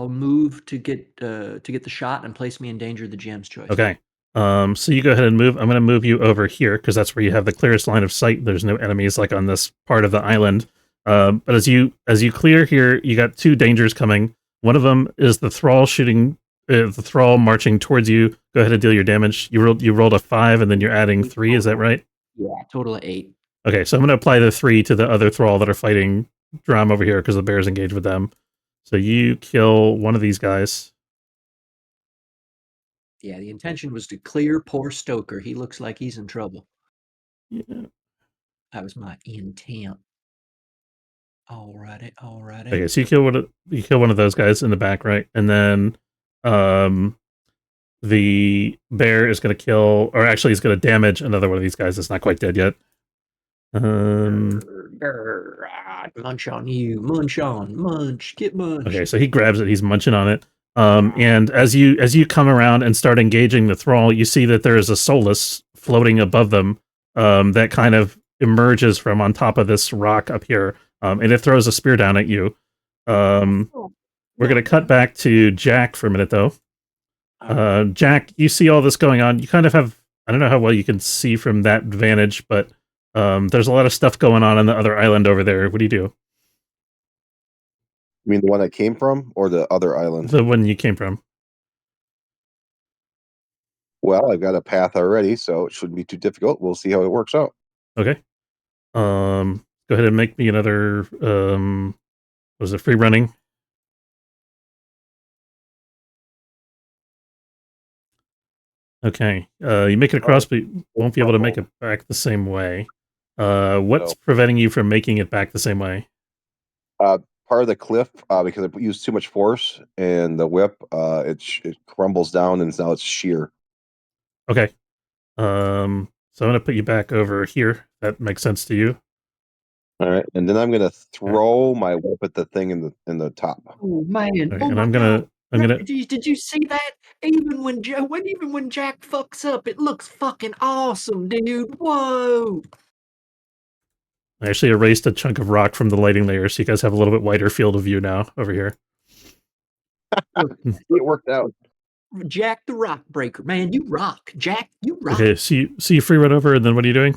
move to get the shot and place me in danger of the GM's choice. Okay. So you go ahead and move. I'm going to move you over here because that's where you have the clearest line of sight. There's no enemies like on this part of the island. But as you clear here, you got 2 dangers coming. One of them is the thrall shooting. The thrall marching towards you. Go ahead and deal your damage. You rolled a 5, and then you're adding 3. Is that right? Yeah, total of 8. Okay, so I'm going to apply the 3 to the other thrall that are fighting Drum over here because the bear's engaged with them. So you kill one of these guys. Yeah, the intention was to clear poor Stoker. He looks like he's in trouble. Yeah. That was my intent. Alrighty. Okay, so you kill one of those guys in the back, right? And then the bear is going to kill, or actually he's going to damage another one of these guys that's not quite dead yet. Munch on you, get munch. Okay, so he grabs it, he's munching on it. And as you come around and start engaging the thrall, you see that there is a soulless floating above them that kind of emerges from on top of this rock up here, and it throws a spear down at you. We're going to cut back to Jack for a minute, though. Jack, you see all this going on. You kind of have, I don't know how well you can see from that vantage, but there's a lot of stuff going on the other island over there. What do you do? You mean the one I came from, or the other island? The one you came from. Well, I've got a path already, so it shouldn't be too difficult. We'll see how it works out. Okay. Go ahead and make me another. Was it free running? Okay. You make it across, but you won't be able to make it back the same way. What's preventing you from making it back the same way? Part of the cliff, because I used too much force, and the whip, it crumbles down, and now it's sheer. Okay. So I'm going to put you back over here. That makes sense to you. All right, and then I'm going to throw my whip at the thing in the top. Oh man! Okay, and I'm gonna. Did you see that? Even when Jack fucks up, it looks fucking awesome, dude. Whoa! I actually erased a chunk of rock from the lighting layer, so you guys have a little bit wider field of view now over here. It worked out. Jack the Rock Breaker. Man, you rock. Jack, you rock. Okay, so you free run over, and then what are you doing?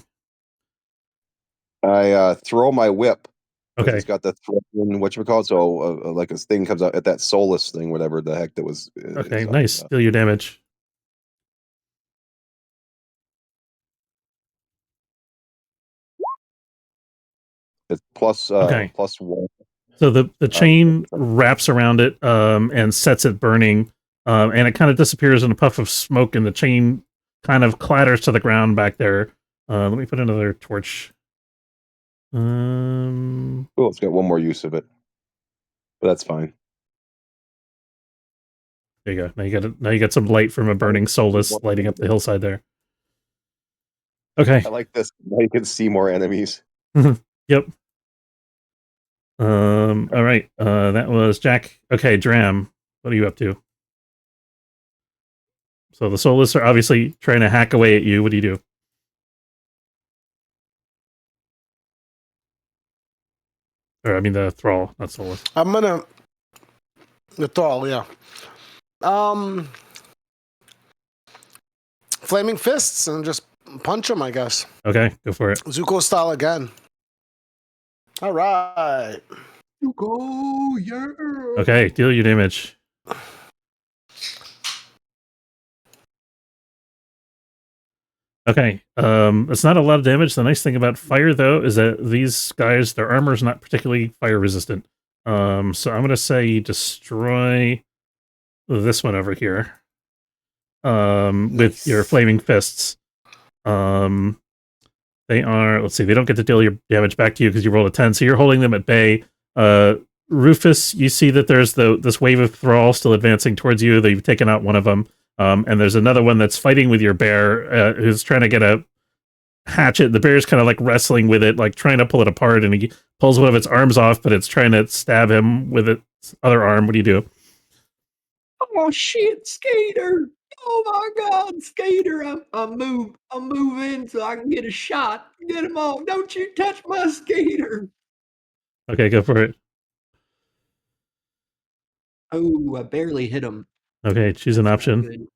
I throw my whip. Okay. It's got that whatchamacallit, so like a thing comes out at that soulless thing, whatever the heck that was. Okay, nice. Deal your damage. It's plus Okay. plus 1. So the chain wraps around it and sets it burning, and it kind of disappears in a puff of smoke, and the chain kind of clatters to the ground back there. Let me put another torch. Oh, it's got one more use of it, but that's fine. There you go. Now you got some light from a burning soulless lighting up the hillside there. Okay. I like this. Now you can see more enemies. Yep. All right. That was Jack. Okay, Dram, what are you up to? So the soulless are obviously trying to hack away at you. What do you do? Or I mean the thrall, not soulless. I'm gonna the thrall, yeah. Flaming fists and just punch him, I guess. Okay, go for it. Zuko style again. All right. Zuko, yeah. Okay, deal your damage. Okay, it's not a lot of damage. The nice thing about fire, though, is that these guys, their armor is not particularly fire resistant. So I'm gonna say destroy this one over here. With your flaming fists. They are, let's see, they don't get to deal your damage back to you because you rolled a 10, so you're holding them at bay. Rufus, you see that there's this wave of thrall still advancing towards you. They've taken out one of them. And there's another one that's fighting with your bear, who's trying to get a hatchet. The bear's kind of like wrestling with it, like trying to pull it apart, and he pulls one of its arms off, but it's trying to stab him with its other arm. What do you do? Oh shit, Skater! Oh my God, Skater! I'm moving so I can get a shot. Get him off! Don't you touch my Skater! Okay, go for it. Oh, I barely hit him. Okay, choose an option.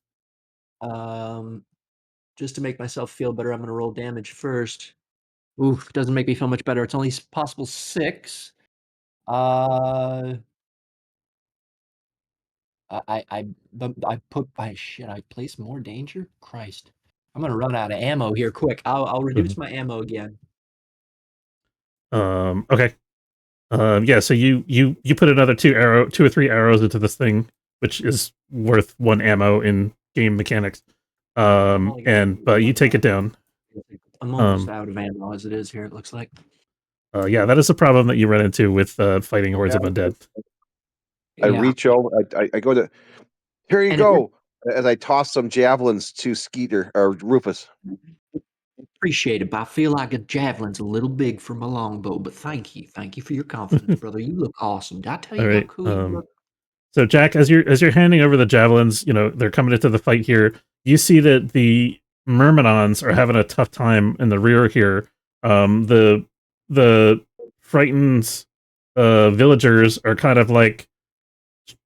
Just to make myself feel better, I'm gonna roll damage first. Oof, doesn't make me feel much better. It's only possible 6. I place more danger? Christ. I'm gonna run out of ammo here quick. I'll reduce my ammo again. Okay. Yeah, so you put another 2 or 3 arrows into this thing, which is worth 1 ammo in game mechanics. But you take it down. I'm almost out of ammo as it is here, it looks like. Yeah, that is a problem that you run into with fighting hordes of undead. I reach over, I go to, here you go, as I toss some javelins to Skeeter, or Rufus. Appreciate it, but I feel like a javelin's a little big for my longbow, but thank you for your confidence, brother. You look awesome. Did I tell you how cool you look? So Jack, as you're handing over the javelins, they're coming into the fight here. You see that the Myrmidons are having a tough time in the rear here. The frightened villagers are kind of like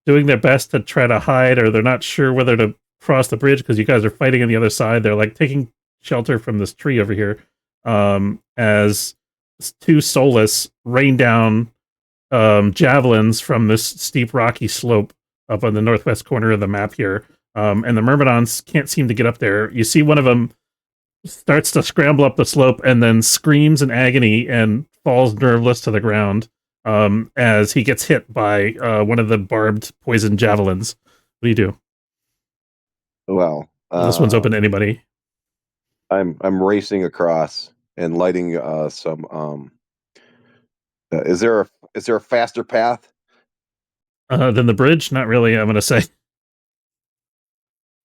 doing their best to try to hide, or they're not sure whether to cross the bridge because you guys are fighting on the other side. They're like taking shelter from this tree over here, as 2 soulless rain down javelins from this steep rocky slope up on the northwest corner of the map here. And the Myrmidons can't seem to get up there. You see one of them starts to scramble up the slope and then screams in agony and falls nerveless to the ground as he gets hit by one of the barbed poison javelins. What do you do? Well, this one's open to anybody. I'm racing across and lighting some. Is there a faster path than the bridge? Not really. I'm going to say.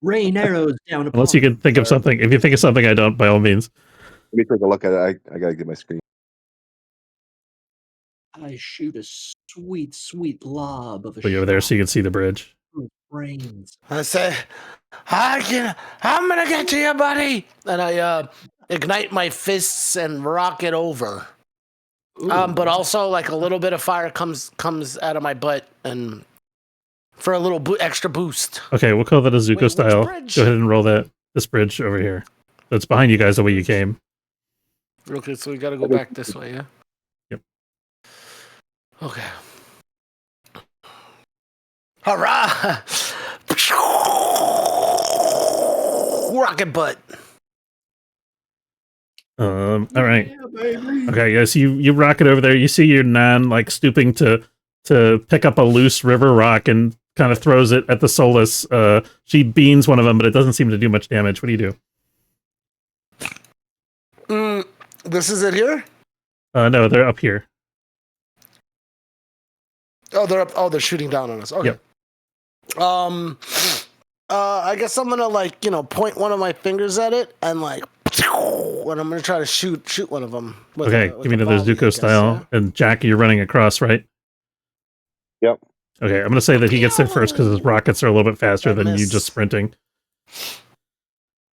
Rain arrows down. Unless you can think of something. If you think of something, I don't. By all means. Let me take a look at it. I gotta get my screen. I shoot a sweet lob of a Put you over there so you can see the bridge. Brains. I say, I'm gonna get to you, buddy. And I ignite my fists and rock it over. But also like a little bit of fire comes out of my butt and for a little extra boost. Okay, we'll call that a Zuko Wait, style. bridge? Go ahead and roll this bridge over here. That's behind you guys the way you came. Okay, so we got to go back this way, yeah? Yep. Okay. Hurrah! Rocket butt. All right. Okay, yes, you rocket over there. You see your Nan like stooping to pick up a loose river rock and kind of throws it at the Solus. She beans one of them, but it doesn't seem to do much damage. What do you do? This is it here? No, they're up here. Oh, they're up. Oh, they're shooting down on us. Okay. Yep. I guess I'm gonna like point one of my fingers at it and like, and I'm gonna try to shoot one of them. Okay, give me another Zuko style. Yeah? And Jack, you're running across, right? Yep. Okay, I'm gonna say that he gets there first because his rockets are a little bit faster than you just sprinting.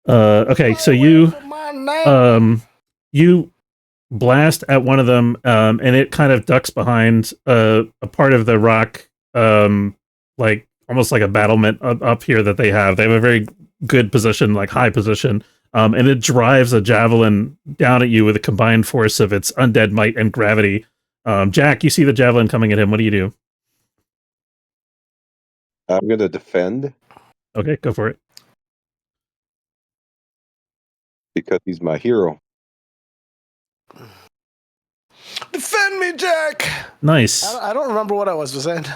Okay, so you blast at one of them, and it kind of ducks behind a part of the rock, like almost like a battlement up here that they have. They have a very good position, like high position, and it drives a javelin down at you with a combined force of its undead might and gravity. Jack, you see the javelin coming at him. What do you do? I'm going to defend. Okay, go for it. Because he's my hero. Defend me, Jack! Nice. I don't remember what I was saying.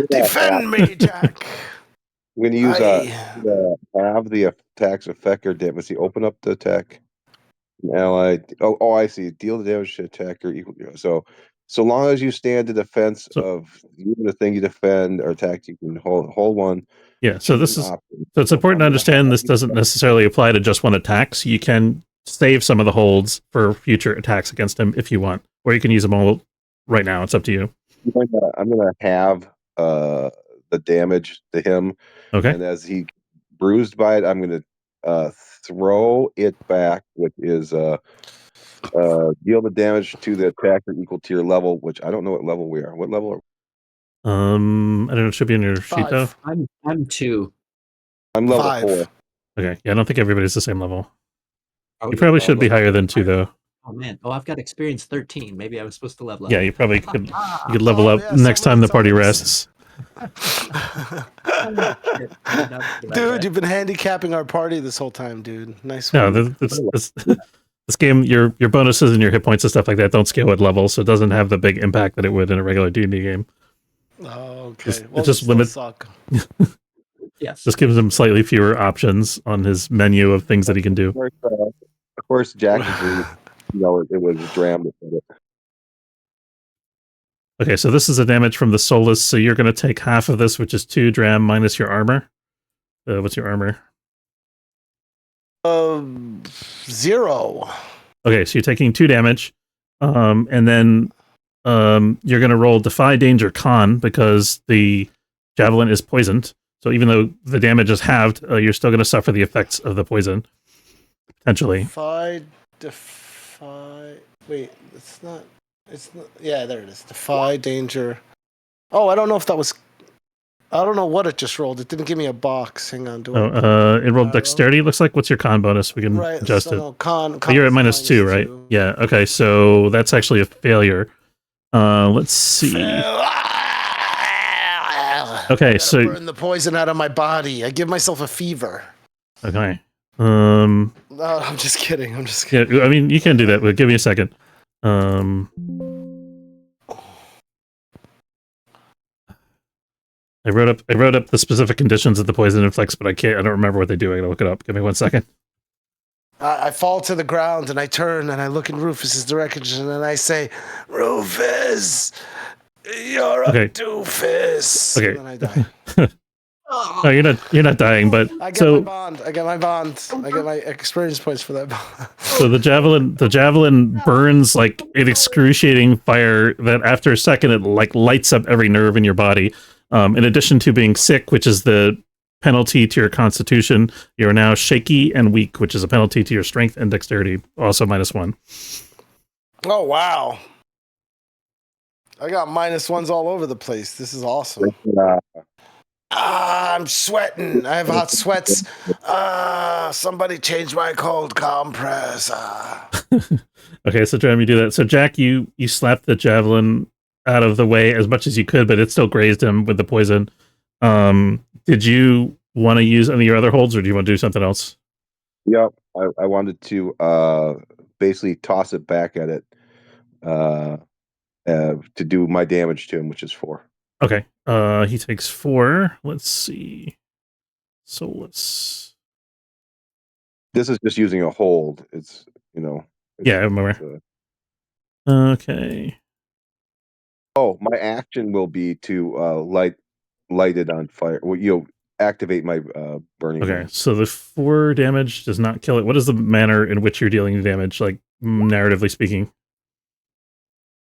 Defend me, Jack! I'm going to use have the attack's effect or damage. See, open up the attack. An ally. Oh, I see. Deal the damage to attacker equal. So long as you stand in defense of the thing you defend or attack, you can hold one. Yeah. So it's important to understand this doesn't necessarily apply to just one attack. So you can save some of the holds for future attacks against him if you want, or you can use them all right now. It's up to you. I'm gonna have the damage to him. Okay. And as he bruised by it, I'm gonna throw it back, which is deal the damage to the attacker equal to your level, which I don't know what level we are. What level are we? I don't know. It should be in your sheet though. I'm 2. I'm level 5. 4. Okay. Yeah, I don't think everybody's the same level. You probably should be higher than 2 though. Oh man. Oh, I've got experience 13. Maybe I was supposed to level up. Yeah, you probably could. You could level up next time the party rests. Dude, you've been handicapping our party this whole time, dude. Nice one. No, this game, your bonuses and your hit points and stuff like that don't scale with level, so it doesn't have the big impact that it would in a regular D&D game. Oh, okay. It just limits. Yes. Just gives him slightly fewer options on his menu of things that he can do. Of course, Jack agreed. It was Dram that did it. Okay, so this is a damage from the Solus, so you're going to take half of this, which is 2 Dram minus your armor. What's your armor? 0. Okay, so you're taking 2 damage, and then you're going to roll Defy Danger Con because the javelin is poisoned. So even though the damage is halved, you're still going to suffer the effects of the poison, potentially. Defy. Wait, it's not. Yeah, there it is. Defy danger. Oh, I don't know if that was. I don't know what it just rolled. It didn't give me a box. Hang on. It rolled dexterity. Looks like. What's your con bonus? We can adjust it. No, con you're at -2, right? Yeah. Okay. So that's actually a failure. Let's see. Okay, so burn the poison out of my body. I give myself a fever. Okay. No, I'm just kidding. Yeah, I mean, you can do that, but give me a second. I wrote up the specific conditions that the poison inflicts, but I don't remember what they do. I gotta look it up. Give me 1 second. I fall to the ground and I turn and I look in Rufus's direction and I say, "Rufus, you're a doofus." Okay. And then I die. No, you're not dying, but I get my bond. I get my experience points for that bond. So the javelin burns like an excruciating fire that after a second it like lights up every nerve in your body. In addition to being sick, which is the penalty to your constitution, you are now shaky and weak, which is a penalty to your strength and dexterity, also -1. Oh wow. I got -1s all over the place. This is awesome. I'm sweating. I have hot sweats. Somebody change my cold compress. Okay, so Jeremy, do that. So Jack, you slapped the javelin out of the way as much as you could, but it still grazed him with the poison. Did you want to use any of your other holds, or do you want to do something else? Yep, I wanted to basically toss it back at it to do my damage to him, which is 4. Okay. He takes 4. Let's see. Soulless. This is just using a hold. It's Yeah, I remember. Okay. Oh, my action will be to light it on fire. Well, activate my burning. Okay, ring. so the 4 damage does not kill it. What is the manner in which you're dealing the damage, like narratively speaking?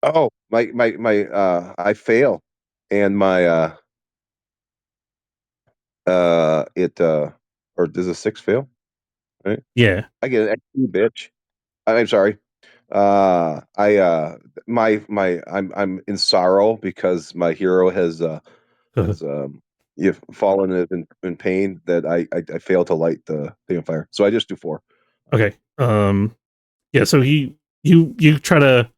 Oh, my I fail, and my or does a 6 fail? Right? Yeah. I get an XP, bitch. I'm sorry. I'm in sorrow because my hero has you've fallen in pain that I failed to light the thing on fire. So I just do 4. Okay. Yeah, so you try to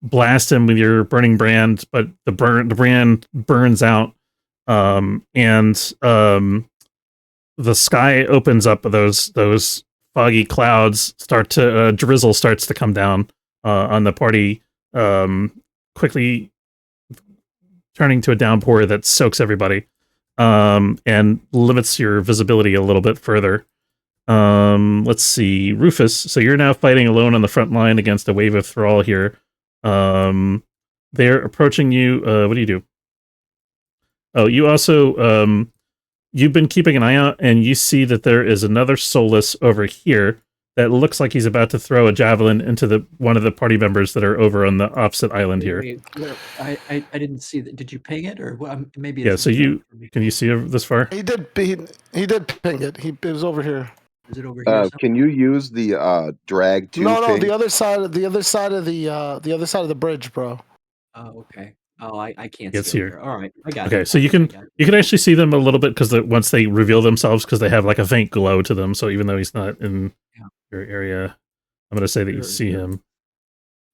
blast him with your burning brand, but the brand burns out, and the sky opens up. Those foggy clouds start to drizzle starts to come down on the party, quickly turning to a downpour that soaks everybody, and limits your visibility a little bit further. Let's see, Rufus. So you're now fighting alone on the front line against a wave of thrall here. They're approaching you. What do you do? Oh, you also you've been keeping an eye out, and you see that there is another soulless over here that looks like he's about to throw a javelin into one of the party members that are over on the opposite island here. Wait, I didn't see that. Did you ping it, or maybe? Yeah. So can you see this far? He did ping it. It was over here. Is it over here? Can you use the drag to? No, the other side of the other side of the bridge, bro. Oh, okay. Oh, I can't It's see here. Here. All right, I got it. Okay, so you can actually see them a little bit because once they reveal themselves, because they have like a faint glow to them. So even though he's not in your area, I'm going to say that you see him.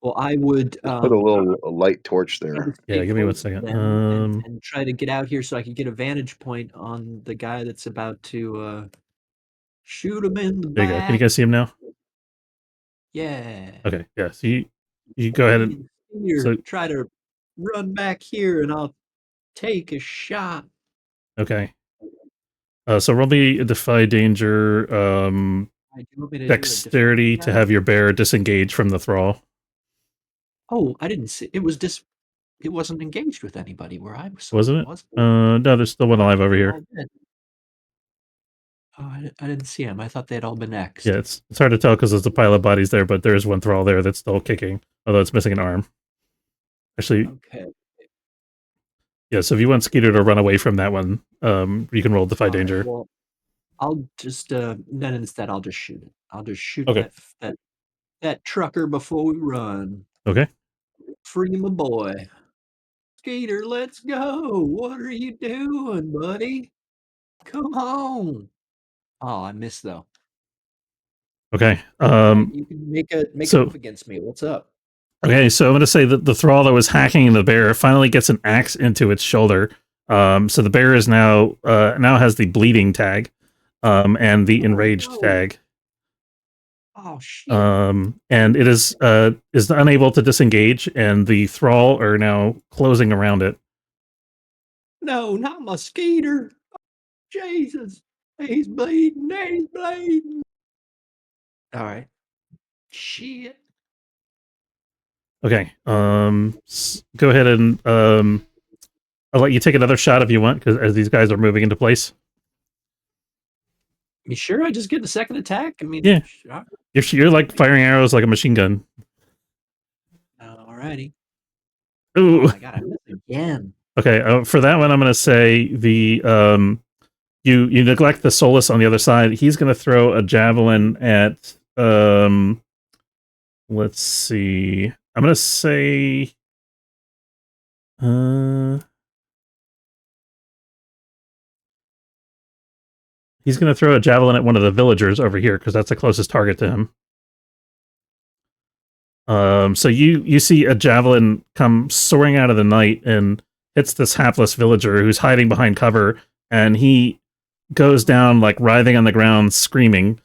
Well, I would put a little light torch there. Yeah, give me 1 second. And try to get out here so I can get a vantage point on the guy that's about to shoot him in the back. There you go. Can you guys see him now? Yeah. Okay. Yeah. So you go ahead and try to run back here, and I'll take a shot. Okay. So roll me a defy danger, dexterity to have your bear disengage from the thrall. Oh, I didn't see. It wasn't engaged with anybody where I was. Wasn't it? No, there's still one alive over here. Oh, I didn't see him. I thought they'd all been X'd. Yeah, it's hard to tell because there's a pile of bodies there, but there's one thrall there that's still kicking, although it's missing an arm. Actually, okay. Yeah, so if you want Skeeter to run away from that one, you can roll defy danger. Well, I'll just then instead I'll just shoot it. I'll just shoot that trucker before we run. Okay. Free my boy. Skeeter, let's go. What are you doing, buddy? Come on. Oh, I missed though. Okay. You can make a move against me. What's up? Okay, so I'm going to say that the thrall that was hacking the bear finally gets an axe into its shoulder. So the bear is now has the bleeding tag, and the enraged tag. Oh shit! And it is unable to disengage, and the thrall are now closing around it. No, not my Skeeter! Oh, Jesus, he's bleeding. He's bleeding. All right. Shit. Okay. Go ahead and I'll let you take another shot if you want, because as these guys are moving into place. You sure I just get a second attack? I mean, yeah. You're like firing arrows like a machine gun. Alrighty. Ooh. Oh my god, I missed again. Okay, for that one, I'm going to say the you neglect the soulless on the other side. He's going to throw a javelin at let's see. I'm going to say He's going to throw a javelin at one of the villagers over here because that's the closest target to him. So you see a javelin come soaring out of the night and hits this hapless villager who's hiding behind cover, and he goes down like writhing on the ground, screaming.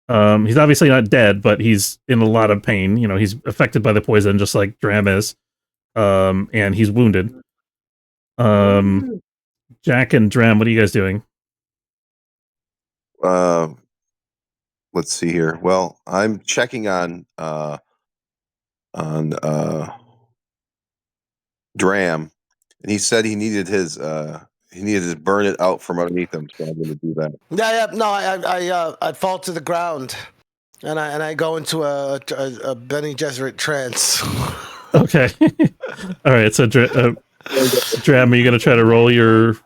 He's obviously not dead, but he's in a lot of pain. You know, he's affected by the poison, just like Dram is. And he's wounded. Jack and Dram, what are you guys doing? Let's see here. Well, I'm checking on Dram, and he said he needed to burn it out from underneath him, so I'm going to do that. Yeah. No, I fall to the ground, and I go into a Bene Gesserit trance. Okay. All right. So, Dram, are you going to try to roll your?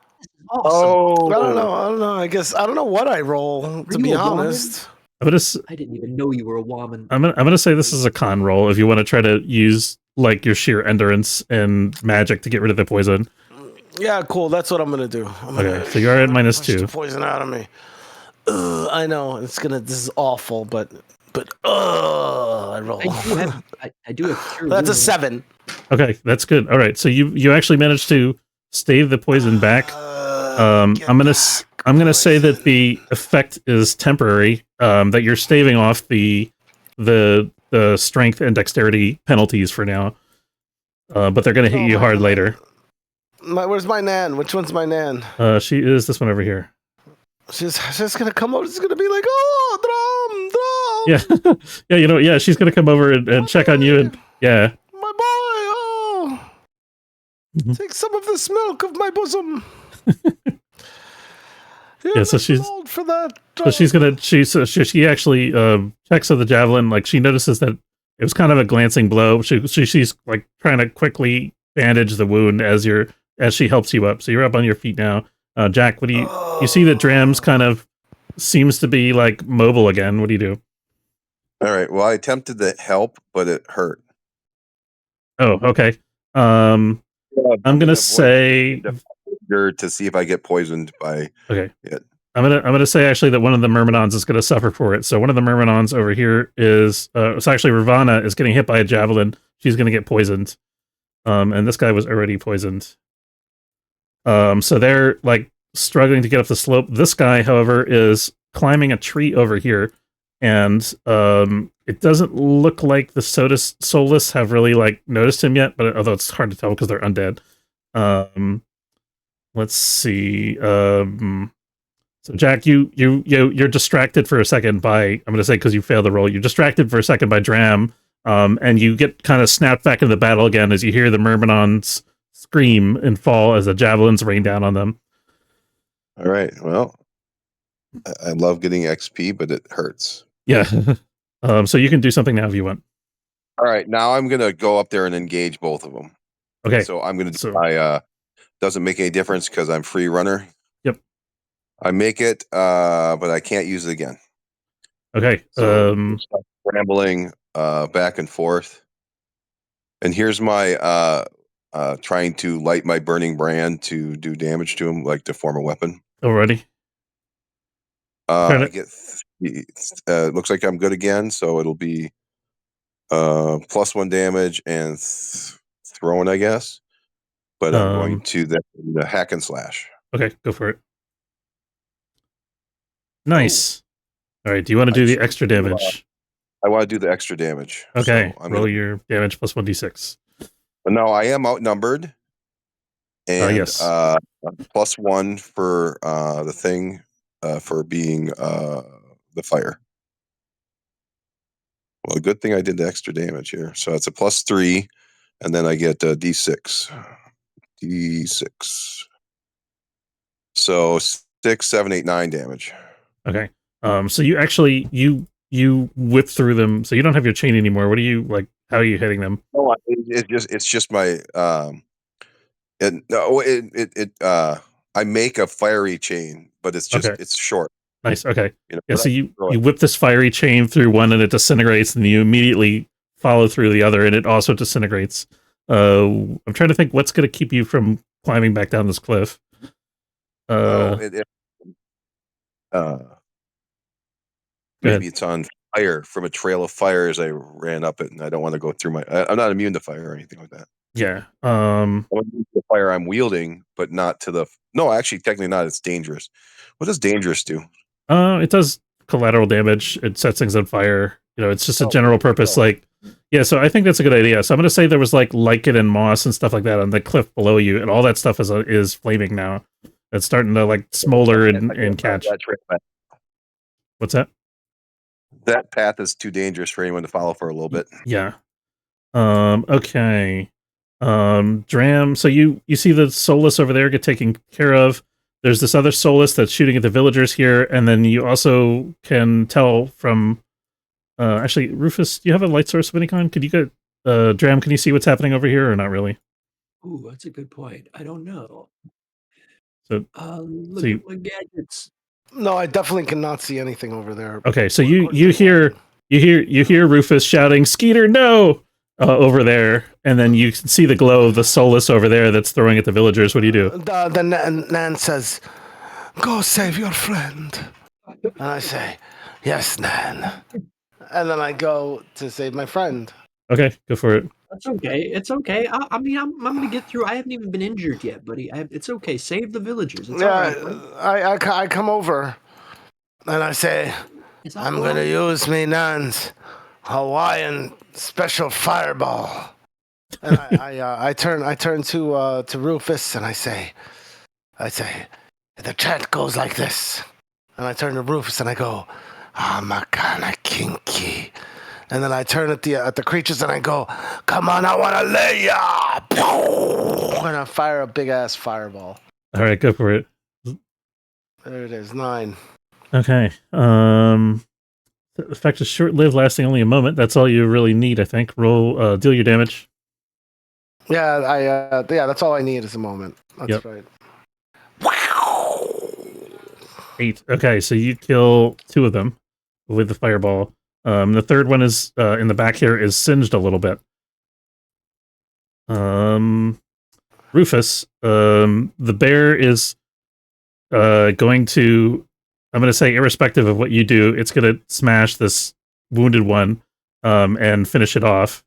Awesome. I don't know. I guess I don't know what I roll. To be honest, I didn't even know you were a woman. I'm gonna say this is a con roll if you want to try to use like your sheer endurance and magic to get rid of the poison. Yeah, cool. That's what I'm gonna do. Okay, so you're at -2. The poison out of me. I know this is awful, but I roll. I do have cure. That's a 7. Okay, that's good. All right, so you actually managed to stave the poison back. I'm gonna say that the effect is temporary. That you're staving off the strength and dexterity penalties for now. But they're gonna hit you hard later. Where's my Nan? Which one's my Nan? She is this one over here. She's gonna come over. She's gonna be like, "Oh, Drum." Yeah, yeah. You know, yeah. She's gonna come over and check on you, and yeah. My boy, take some of this milk of my bosom. Yeah, so she's old for that. So she's gonna she actually checks on the javelin. Like she notices that it was kind of a glancing blow. She's like trying to quickly bandage the wound as she helps you up. So you're up on your feet now. Jack, what do you see that Dram's kind of seems to be like mobile again? What do you do? All right. Well, I attempted to help, but it hurt. Oh, okay. I'm gonna say to see if I get poisoned by it. I'm gonna say actually that one of the Myrmidons is gonna suffer for it. So one of the Myrmidons over here is it's actually Ravana is getting hit by a javelin. She's gonna get poisoned. And this guy was already poisoned. So they're like struggling to get up the slope. This guy, however, is climbing a tree over here, and it doesn't look like the soulless have really like noticed him yet. But although it's hard to tell because they're undead. Let's see. So Jack, you're distracted for a second by, I'm going to say because you failed the roll, you're distracted for a second by Dram, and you get kind of snapped back into the battle again as you hear the Myrmidons scream and fall as the javelins rain down on them. All right. Well, I love getting XP, but it hurts. Yeah. So you can do something now if you want. All right. Now I'm going to go up there and engage both of them. Okay. So I'm going to do my, doesn't make any difference because I'm free runner. Yep. I make it, but I can't use it again. Okay. So rambling back and forth. And here's my trying to light my burning brand to do damage to him, like to form a weapon. Already. I get looks like I'm good again, so it'll be +1 damage and throwing, I guess. But I'm going to the hack and slash. Okay, go for it. Nice. All right, do you want to do the extra damage? I want to do the extra damage. Okay, so roll your damage plus 1d6. But no, I am outnumbered. And yes. +1 for the thing for being the fire. Well, good thing I did the extra damage here. So it's a +3, and then I get D6. D6. So 6, 7, 8, 9 damage. Okay. So you actually you whip through them. So you don't have your chain anymore. What are you like? How are you hitting them? Oh, it's just my I make a fiery chain, but it's just it's short. Nice. Okay. Yeah. So you whip this fiery chain through one, and it disintegrates, and you immediately follow through the other, and it also disintegrates. I'm trying to think what's going to keep you from climbing back down this cliff. Maybe it's on fire from a trail of fire as I ran up it, and I don't want to go through I'm not immune to fire or anything like that. Yeah. I want to use the fire I'm wielding, but not to the. No, actually, technically not. It's dangerous. What does dangerous do? It does collateral damage. It sets things on fire. You know, it's just a general purpose. Like, yeah. So I think that's a good idea. So I'm going to say there was like lichen and moss and stuff like that on the cliff below you, and all that stuff is flaming now. It's starting to like smolder and catch. What's that? That path is too dangerous for anyone to follow for a little bit. Yeah. Okay. Dram, so you see the Solus over there get taken care of. There's this other Solus that's shooting at the villagers here, and then you also can tell from actually, Rufus, do you have a light source of any kind? Could you get Dram, can you see what's happening over here or not really? Ooh, that's a good point. I don't know. So look at my gadgets. No, I definitely cannot see anything over there. Okay, so you hear Rufus shouting, "Skeeter, no!" Over there, and then you can see the glow of the Solus over there that's throwing at the villagers. What do you do? Then Nan says, "Go save your friend," and I say, "Yes, Nan," and then I go to save my friend. Okay, go for it. That's okay. It's okay. I mean, I'm gonna get through. I haven't even been injured yet, buddy. It's okay. Save the villagers. It's all right. I come over, and I say, "I'm gonna use me Nan's Hawaiian special fireball." And I turn to Rufus, and I say, the chant goes like this. And I turn to Rufus, and I go, "Makana kinky." And then I turn at the creatures, and I go, "Come on, I want to lay ya!" And I fire a big-ass fireball. All right, go for it. There it is, 9. Okay. The effect is short-lived, lasting only a moment. That's all you really need, I think. Roll, deal your damage. Yeah, that's all I need is a moment. That's right. 8. Okay, so you kill 2 of them with the fireball. The third one is in the back here is singed a little bit. Rufus, the bear is going to, I'm going to say, irrespective of what you do, it's going to smash this wounded one and finish it off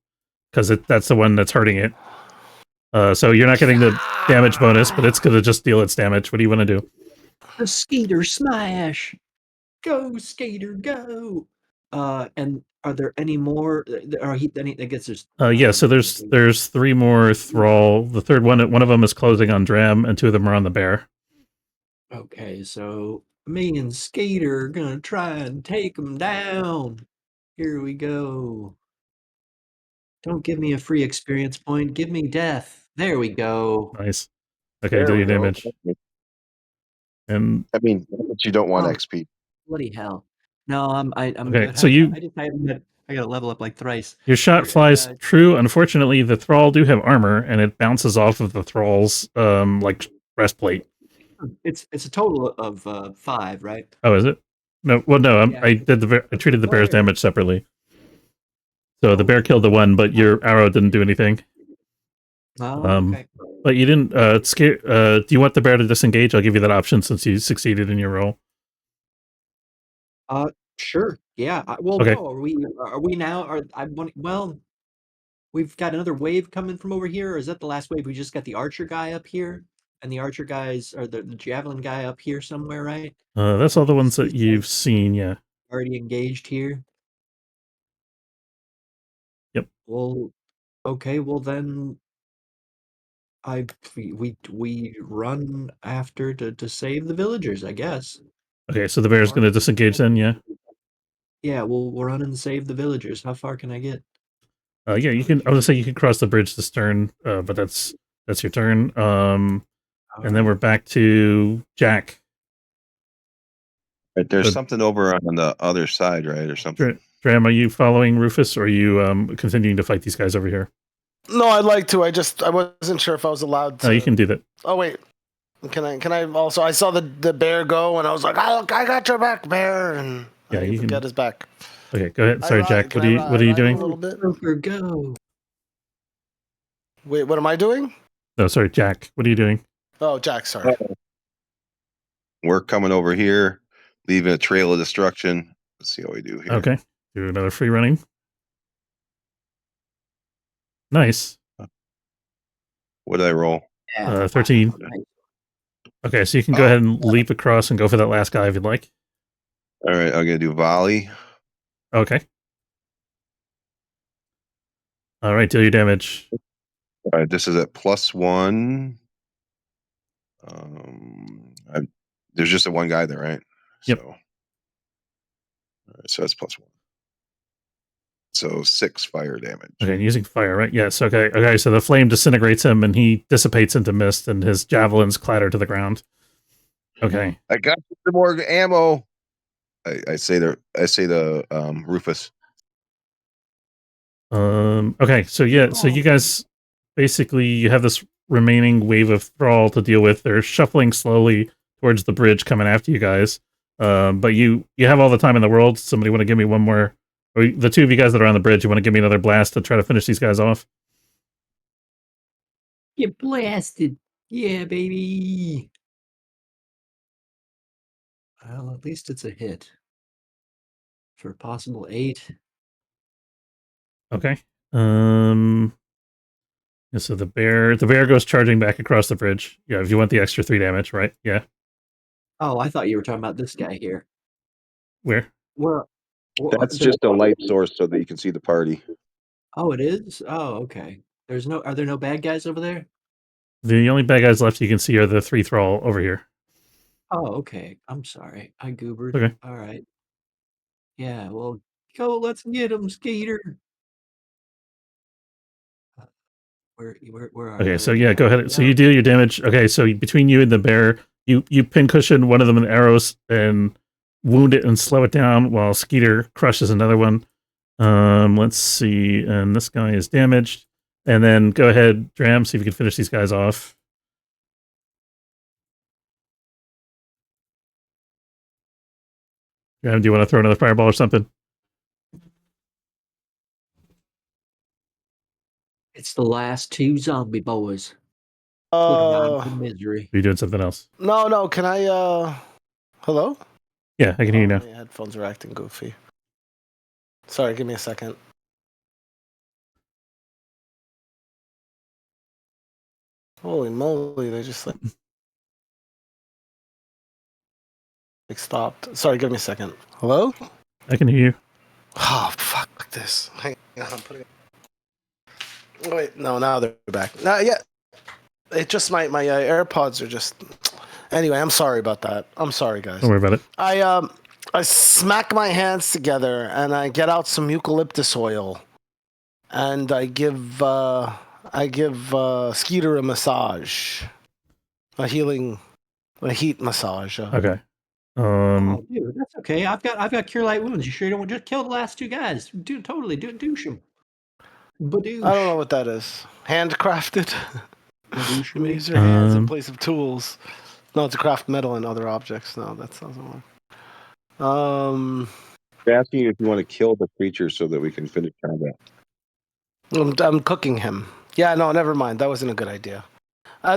because that's the one that's hurting it. So you're not getting the damage bonus, but it's going to just deal its damage. What do you want to do? The Skeeter smash! Go, Skater, go! And are there any more? I guess there's. Yeah, so there's 3 more thrall. The third one of them is closing on Dram, and 2 of them are on the bear. Okay, so me and Skater are gonna try and take them down. Here we go. Don't give me a free experience point. Give me death. There we go. Nice. Okay, do your damage. And I mean, you don't want XP. Bloody hell! No, I'm okay. good. So I gotta level up like thrice. Your shot flies true. Unfortunately, the thrall do have armor, and it bounces off of the thrall's like breastplate. It's a total of 5, right? Oh, is it? No. Well, no. I treated the bear's damage separately. So the bear killed the one, but your arrow didn't do anything. Oh, okay. But you didn't scare. Do you want the bear to disengage? I'll give you that option since you succeeded in your roll. Sure. Yeah. Okay. No. Are we now? Well, we've got another wave coming from over here. Or is that the last wave? We just got the archer guy up here, and the archer guys or the javelin guy up here somewhere, right? That's all the ones that you've seen. Yeah. Already engaged here. Yep. Well, okay. Well then, we run after to save the villagers, I guess. Okay, so the bear's going to disengage then, yeah? Yeah, we'll run and save the villagers. How far can I get? Yeah, you can. I was gonna say you can cross the bridge to stern, but that's your turn. And then we're back to Jack. Right, there's something over on the other side, right, or something. Dram, are you following Rufus, or are you continuing to fight these guys over here? No, I'd like to. I wasn't sure if I was allowed to. No, you can do that. Oh wait, can I also? I saw the bear go, and I was like, I got your back, bear, and yeah, you can get his back. Okay, go ahead. Sorry, Jack. What are you doing? A little bit. Go. Wait, what am I doing? No, sorry, Jack. What are you doing? Oh, Jack, sorry. We're coming over here, leaving a trail of destruction. Let's see how we do here. Okay. Do another free running. Nice. What did I roll? 13. Okay, so you can go ahead and leap across and go for that last guy if you'd like. All right, I'm gonna do volley. Okay. All right, deal your damage. All right, this is at +1. There's just a one guy there, right? Yep. So, all right, so that's +1. So 6 fire damage. Okay, using fire, right? Yes. Okay. Okay. So the flame disintegrates him, and he dissipates into mist, and his javelins clatter to the ground. Okay. I got some more ammo. I say the Rufus. Okay. So yeah. So you guys basically you have this remaining wave of thrall to deal with. They're shuffling slowly towards the bridge, coming after you guys. But you have all the time in the world. Somebody want to give me one more? Or the two of you guys that are on the bridge, you want to give me another blast to try to finish these guys off? Get blasted. Yeah, baby. Well, at least it's a hit. For a possible 8. Okay. Yeah, so the bear goes charging back across the bridge. Yeah, if you want the extra 3 damage, right? Yeah. Oh, I thought you were talking about this guy here. Where? Well, That's just a light source so that you can see the party. Oh, it is? Oh, okay. Are there no bad guys over there? The only bad guys left you can see are the 3 thrall over here. Oh, okay. I'm sorry. I goobered. Okay. All right. Yeah, well, go, let's get him, Skater. Where are Okay, you? so yeah, go ahead. So you deal your damage. Okay, so between you and the bear, you pincushion one of them with arrows and wound it and slow it down while Skeeter crushes another one. Let's see. And this guy is damaged. And then go ahead, Dram, see if you can finish these guys off. Dram, do you want to throw another fireball or something? It's the last 2 zombie boys. Put 'em out of misery. Are you doing something else? No, can I, hello? Yeah, I can hear you now. My headphones are acting goofy. Sorry, give me a second. Holy moly, they just like stopped. Sorry, give me a second. Hello? I can hear you. Oh, fuck this. Hang on, I'm putting it. Wait, no, now they're back. Yeah. It just my AirPods are just. Anyway, I'm sorry about that. I'm sorry, guys. Don't worry about it. I smack my hands together and I get out some eucalyptus oil, and I give Skeeter a massage, a heat massage. Okay. Oh, dude, that's okay. I've got cure light wounds. You sure you don't just kill the last 2 guys? Dude, totally. Douche them. Badoosh. I don't know what that is. Handcrafted. Badoosh You me. use your hands in place of tools. No, to craft metal and other objects. No, that doesn't work. They're asking you if you want to kill the creature so that we can finish combat. I'm cooking him. Yeah, no, never mind. That wasn't a good idea.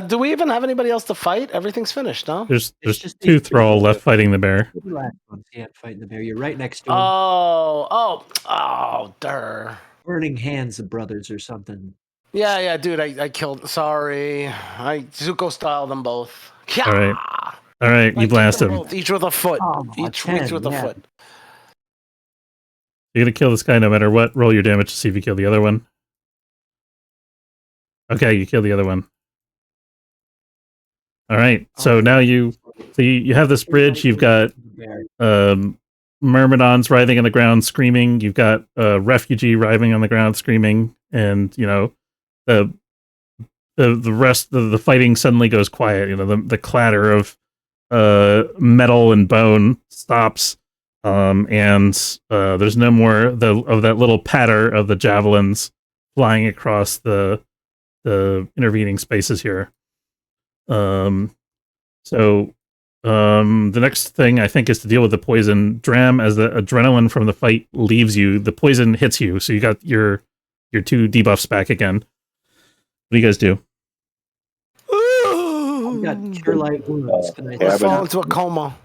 Do we even have anybody else to fight? Everything's finished, no? There's just 2 these thrall left fighting the bear. Last ones, yeah, fighting the bear. You're right next to him. Oh, durr. Burning hands of brothers or something. Yeah, dude, I killed. Sorry. I Zuko styled them both. All right, you blast him. Both, each with a foot. Each with a foot. You're gonna kill this guy no matter what. Roll your damage to see if you kill the other one. Okay, you kill the other one. All right, so now you have this bridge. You've got myrmidons writhing on the ground, screaming. You've got a refugee writhing on the ground, screaming, and you know the rest of the fighting suddenly goes quiet. You know the clatter of metal and bone stops, and there's no more of that little patter of the javelins flying across the intervening spaces here. The next thing I think is to deal with the poison. Dram, as the adrenaline from the fight leaves you, the poison hits you, so you got your 2 debuffs back again. do you guys do? I've got cure light wounds. Can I Let's fall into a coma.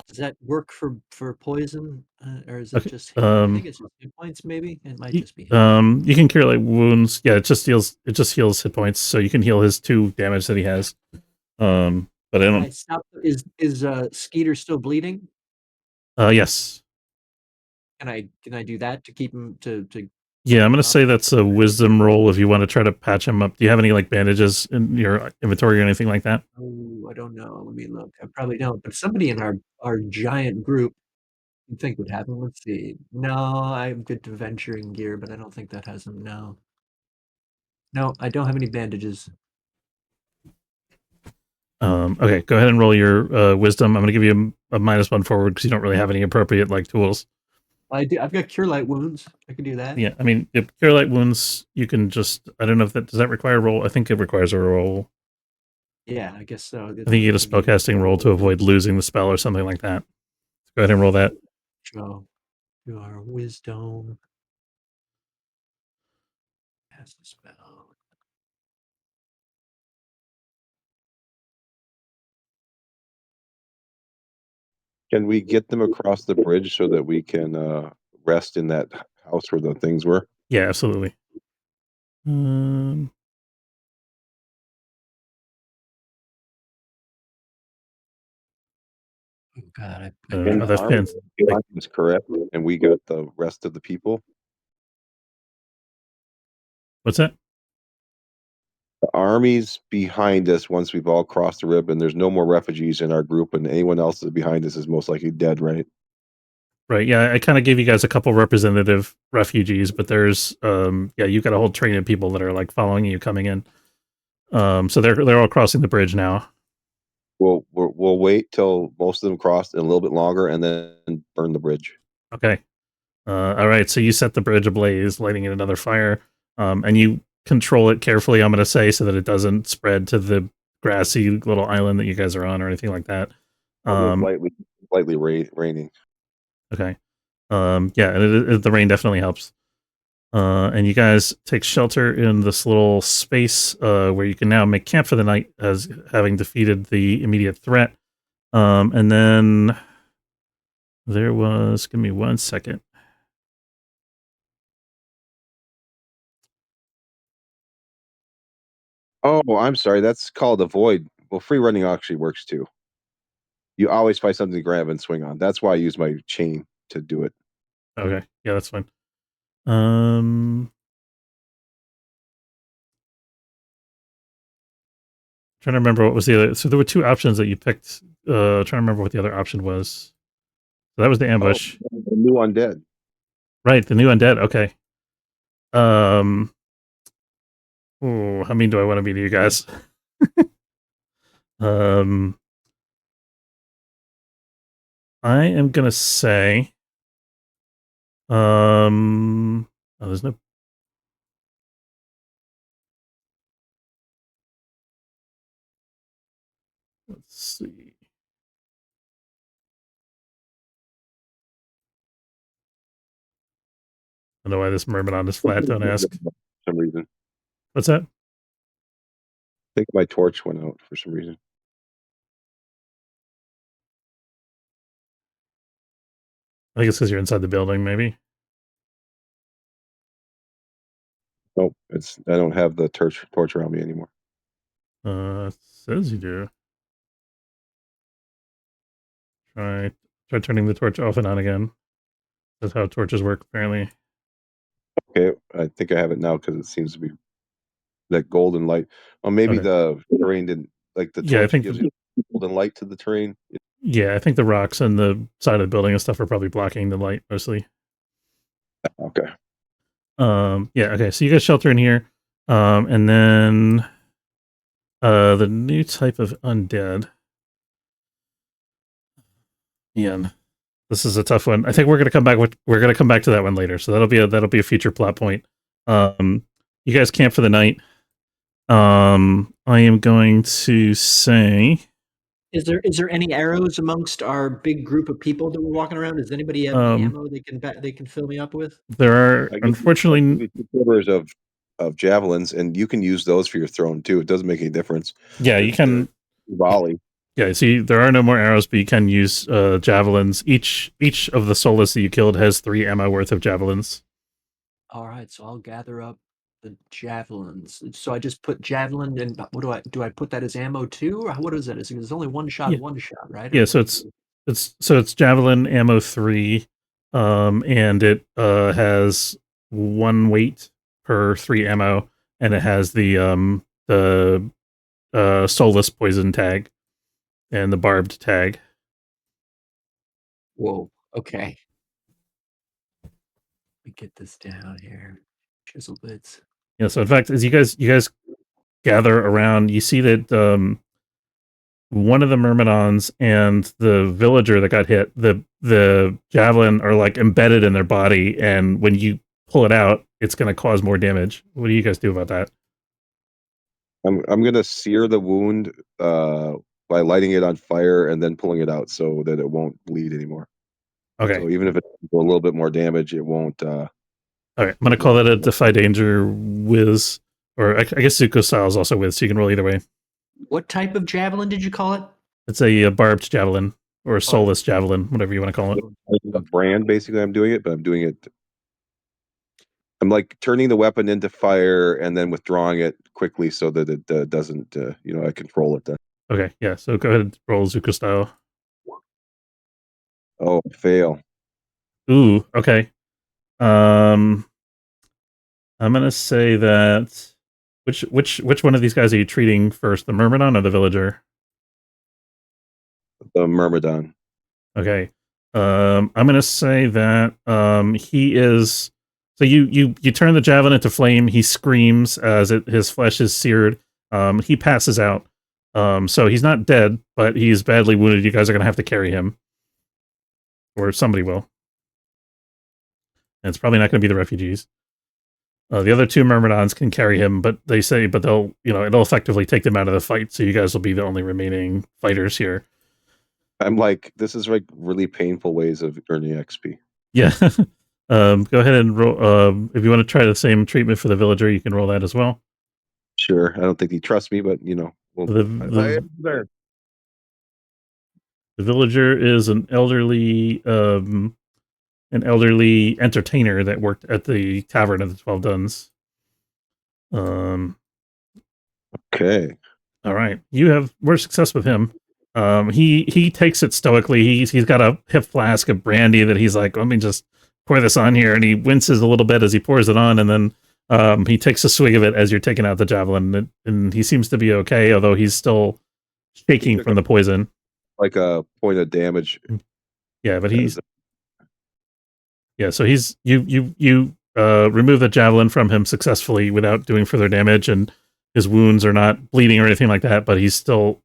Does that work for poison, or is it Okay, just? I think it's just hit points. Maybe it might just be. You can cure like wounds. Yeah, it just heals hit points, so you can heal his 2 damage that he has. But I don't. Is Skeeter still bleeding? Yes. Can I do that to keep him to? Yeah, I'm gonna say that's a wisdom roll if you want to try to patch him up. Do you have any like bandages in your inventory or anything like that? Oh, I don't know. Let me look. I probably don't. But somebody in our giant group, you think would have him. Let's see. No, I'm good to venturing gear, but I don't think that has him. No, I don't have any bandages. Okay, go ahead and roll your wisdom. I'm gonna give you a -1 forward because you don't really have any appropriate like tools. I do. I've got cure light wounds. I can do that. Yeah, I mean, if cure light wounds, you can just. I don't know if does that require a roll. I think it requires a roll. Yeah, I guess so. I think you get a spellcasting roll to avoid losing the spell or something like that. Go ahead and roll that. Show your wisdom. Cast the spell. Can we get them across the bridge so that we can rest in that house where the things were? Yeah, absolutely. Oh God, that's pins. Is correct, and we got the rest of the people. What's that? The army's behind us once we've all crossed the ribbon. There's no more refugees in our group, and anyone else that's behind us is most likely dead, right? Right. Yeah, I kind of gave you guys a couple representative refugees, but there's you got a whole train of people that are like following you coming in. So they're all crossing the bridge now. We'll wait till most of them cross and a little bit longer, and then burn the bridge. Okay. All right. So you set the bridge ablaze, lighting it another fire, and you control it carefully. I'm going to say so that it doesn't spread to the grassy little island that you guys are on or anything like that. Lightly raining. Okay. Yeah, and the rain definitely helps. And you guys take shelter in this little space where you can now make camp for the night as having defeated the immediate threat. And then there was, give me 1 second. Oh, I'm sorry. That's called a void. Well, free running actually works too. You always find something to grab and swing on. That's why I use my chain to do it. Okay, yeah, that's fine. Trying to remember what was the other. So there were 2 options that you picked. Trying to remember what the other option was. So that was the ambush. Oh, the new undead. Right, the new undead. Okay. How mean do I want to be to you guys? I am gonna say, oh, there's no. Let's see. I don't know why this Myrmidon is flat. Don't ask. For some reason. What's that? I think my torch went out for some reason. I think it's because you're inside the building, maybe. Nope, I don't have the torch around me anymore. It says you do. Try turning the torch off and on again. That's how torches work, apparently. Okay, I think I have it now because it seems to be that golden light. Or maybe the terrain didn't like the torch. Yeah, I think gives you golden light to the terrain. Yeah, I think the rocks and the side of the building and stuff are probably blocking the light mostly. Okay. Yeah, okay. So you guys shelter in here. And then the new type of undead. Ian. This is a tough one. I think we're gonna come back to that one later. So that'll be a future plot point. You guys camp for the night. I am going to say, is there any arrows amongst our big group of people that we're walking around? Does anybody have any ammo they can fill me up with? There are unfortunately 2 quarters of of javelins, and you can use those for your thrown too. It doesn't make any difference. Yeah, you can volley. Yeah, see, there are no more arrows, but you can use javelins. Each of the soulless that you killed has 3 ammo worth of javelins. All right, so I'll gather up the javelins. So I just put javelin, and what do I put that as ammo too, or what is it? It's only one shot, right? Yeah, so it's javelin ammo 3, and it has 1 weight per 3 ammo, and it has the soulless poison tag and the barbed tag. Whoa. Okay. Let me get this down here. Chisel bits. Yeah. So in fact, as you guys gather around, you see that one of the myrmidons and the villager that got hit, the javelin are like embedded in their body, and when you pull it out, it's going to cause more damage. What do you guys do about that? I'm gonna sear the wound by lighting it on fire and then pulling it out so that it won't bleed anymore. Okay. So even if it does a little bit more damage, it won't. All right, I'm gonna call that a defy danger whiz, or I guess Zuko style is also whiz, so you can roll either way. What type of javelin did you call it? It's a barbed javelin or a soulless javelin, whatever you want to call it. A brand, basically. I'm doing it, but I'm doing it. I'm like turning the weapon into fire and then withdrawing it quickly so that it doesn't, I control it then. Okay, yeah. So go ahead and roll Zuko style. Oh, fail. Ooh, okay. I'm gonna say that which one of these guys are you treating first, the Myrmidon or the villager? The Myrmidon. Okay. I'm gonna say that he is. So you turn the javelin into flame. He screams as his flesh is seared. He passes out. So he's not dead, but he's badly wounded. You guys are gonna have to carry him, or somebody will. And it's probably not gonna be the refugees. The other 2 Myrmidons can carry him, but they'll, it'll effectively take them out of the fight. So you guys will be the only remaining fighters here. I'm like, this is like really painful ways of earning XP. Yeah. Go ahead and roll. If you want to try the same treatment for the villager, you can roll that as well. Sure. I don't think he trusts me, but the villager is an elderly entertainer that worked at the tavern of the 12 Duns. Okay. All right. You have more success with him. He takes it stoically. He's got a hip flask of brandy that he's like, let me just pour this on here, and he winces a little bit as he pours it on, and then he takes a swig of it as you're taking out the javelin, and he seems to be okay, although he's still shaking from the poison. Like a point of damage. Yeah, but so he's you remove the javelin from him successfully without doing further damage, and his wounds are not bleeding or anything like that, but he's still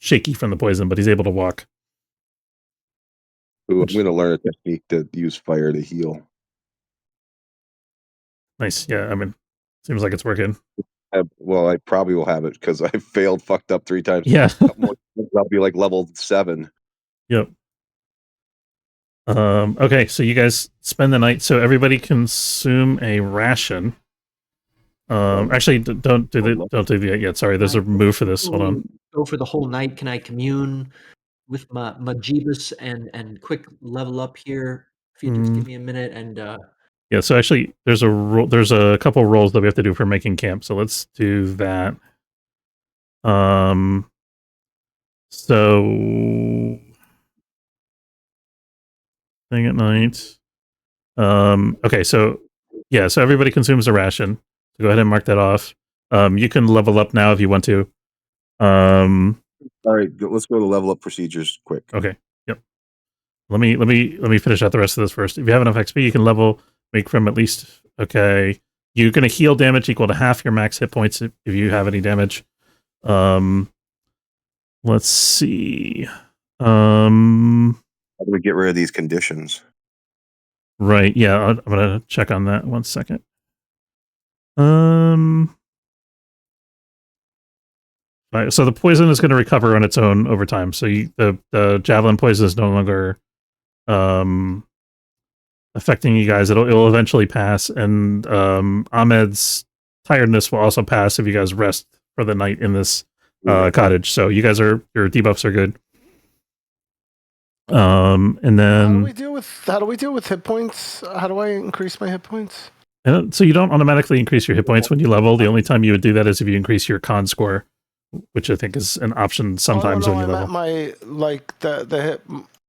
shaky from the poison, but he's able to walk. Ooh, I'm going to learn a technique to use fire to heal. Nice. Yeah, I mean, seems like it's working. Well, I probably will have it because I failed, fucked up 3 times. Yeah. I'll be like level 7. Yep. Okay, so you guys spend the night. So everybody consume a ration. Actually, don't do that yet. Sorry, there's a move for this. Hold on. Go for the whole night. Can I commune with my Jeebus and quick level up here? If you just give me a minute and. Yeah. So actually, there's a couple rolls that we have to do for making camp. So let's do that. So thing at night. Okay, so yeah, so everybody consumes a ration. So go ahead and mark that off. You can level up now if you want to. All right, let's go to level up procedures quick. Okay. Yep. Let me finish out the rest of this first. If you have enough XP, you can make from at least. Okay, you're going to heal damage equal to half your max hit points if you have any damage. Let's see. How do we get rid of these conditions? Right. Yeah, I'm gonna check on that 1 second. Right, so the poison is going to recover on its own over time. So the javelin poison is no longer affecting you guys. It'll eventually pass, and Ahmed's tiredness will also pass if you guys rest for the night in this cottage. So you guys your debuffs are good. And then how do we deal with hit points? How do I increase my hit points? So you don't automatically increase your hit points when you level. The only time you would do that is if you increase your con score, which I think is an option sometimes when you level. My the hit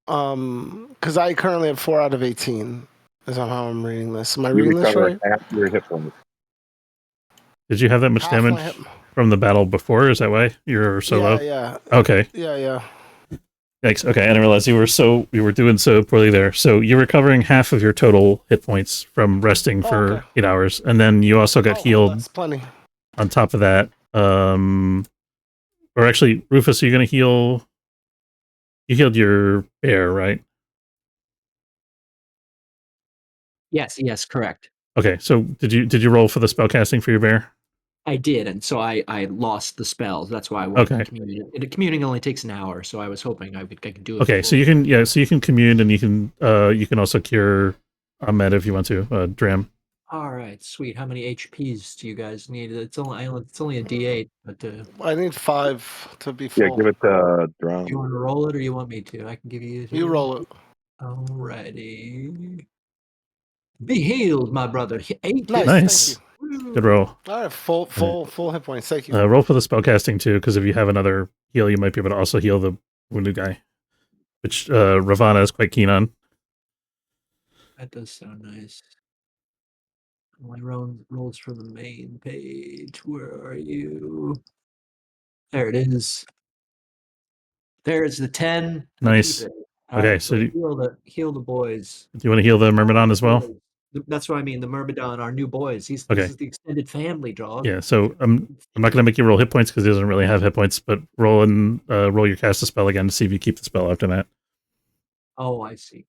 because I currently have 4 out of 18. Is how I'm reading this. Am I reading this right? Half your hit points. Did you have that much damage from the battle before? Is that why you're so low? Yeah. Okay. Yeah. Thanks. Okay, I didn't realize you were doing so poorly there. So you're recovering half of your total hit points from resting for 8 hours, and then you also got healed. That's plenty. On top of that, or actually, Rufus, are you going to heal? You healed your bear, right? Yes, correct. Okay, so did you roll for the spell casting for your bear? I did, and so I lost the spells. That's why I went to commune. And communing only takes an hour, so I was hoping I could do it. Okay, so you can commune, and you can also cure Ahmed if you want to, Dram. All right, sweet. How many HPs do you guys need? It's only a D8, but I need 5 to be full. Yeah, give it to Dram. You want to roll it, or you want me to? I can give you. You roll it. Alrighty. Be healed, my brother. 8. Nice. Good roll. All right, full hit points. Thank you. Roll for the spell casting too, because if you have another heal, you might be able to also heal the wounded guy, which Ravana is quite keen on. That does sound nice. My rolls from the main page. Where are you? There it is. There's the 10. Nice. Okay, right, so heal the boys. Do you want to heal the Myrmidon as well? That's what I mean. The Myrmidon, our new boys. This is the extended family, dog. Yeah. So I'm not going to make you roll hit points because he doesn't really have hit points. But roll your cast a spell again to see if you keep the spell after that. Oh, I see.